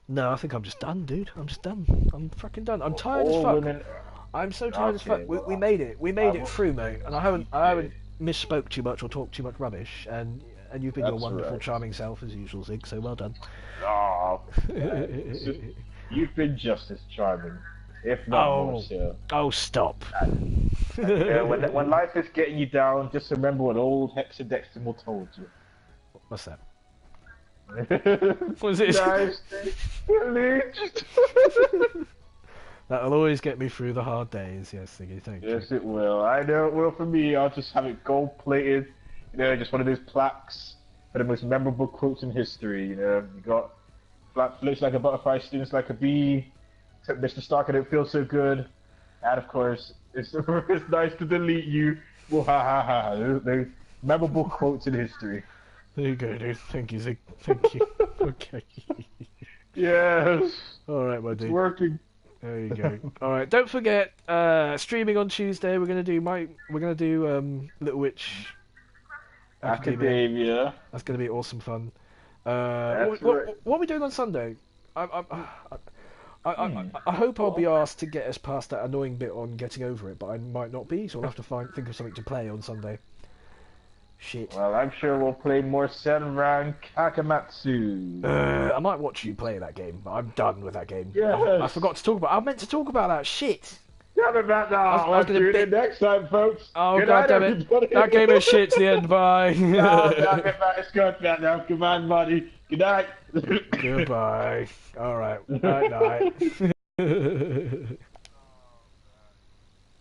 [SPEAKER 4] No, I think I'm just done, dude. I'm just done. I'm fucking done. I'm tired as fuck. I'm so tired as fuck. We made it. We made it through, mate. And I haven't misspoke too much or talked too much rubbish. And you've been your wonderful, charming self as usual, Zig. So well done.
[SPEAKER 2] Oh, you've been just as charming, if not more so.
[SPEAKER 4] Oh, stop.
[SPEAKER 2] When life is getting you down, just remember what old Hexadecimal told you.
[SPEAKER 4] What's that? What is it?
[SPEAKER 2] Nice. Pillaged.
[SPEAKER 4] That'll always get me through the hard days. Yes, Ziggy, thank you.
[SPEAKER 2] Yes, it will. I know it will for me. I'll just have it gold plated. You know, just one of those plaques for the most memorable quotes in history. You know, you got floats like a butterfly, stings like a bee. Except Mr. Stark, I don't feel so good. And of course, it's nice to delete you. Well, ha ha ha. Those memorable quotes in history.
[SPEAKER 4] There you go, dude. Thank you, Zig. Thank you. Okay.
[SPEAKER 2] Yes.
[SPEAKER 4] All right, my
[SPEAKER 2] It's
[SPEAKER 4] dude.
[SPEAKER 2] working.
[SPEAKER 4] There you go. All right, don't forget streaming on Tuesday. We're gonna do Little Witch Academia. That's gonna be awesome fun. What are we doing on Sunday? I hope I'll be asked to get us past that annoying bit on getting over it, but I might not be, so I'll have to think of something to play on Sunday. Shit.
[SPEAKER 2] Well, I'm sure we'll play more Senran Kakamatsu.
[SPEAKER 4] I might watch you play that game, but I'm done with that game.
[SPEAKER 2] Yes.
[SPEAKER 4] I forgot to talk about. I meant to talk about that shit.
[SPEAKER 2] Damn it, Matt, now.
[SPEAKER 4] I was gonna
[SPEAKER 2] Tune in next time, folks.
[SPEAKER 4] Oh,
[SPEAKER 2] Good
[SPEAKER 4] god
[SPEAKER 2] night,
[SPEAKER 4] damn it!
[SPEAKER 2] everybody.
[SPEAKER 4] That game is shit. To the end. Bye.
[SPEAKER 2] Oh, damn it, Matt. It's good, Matt. Now, come on, buddy. Good night.
[SPEAKER 4] Goodbye. All right. Night night.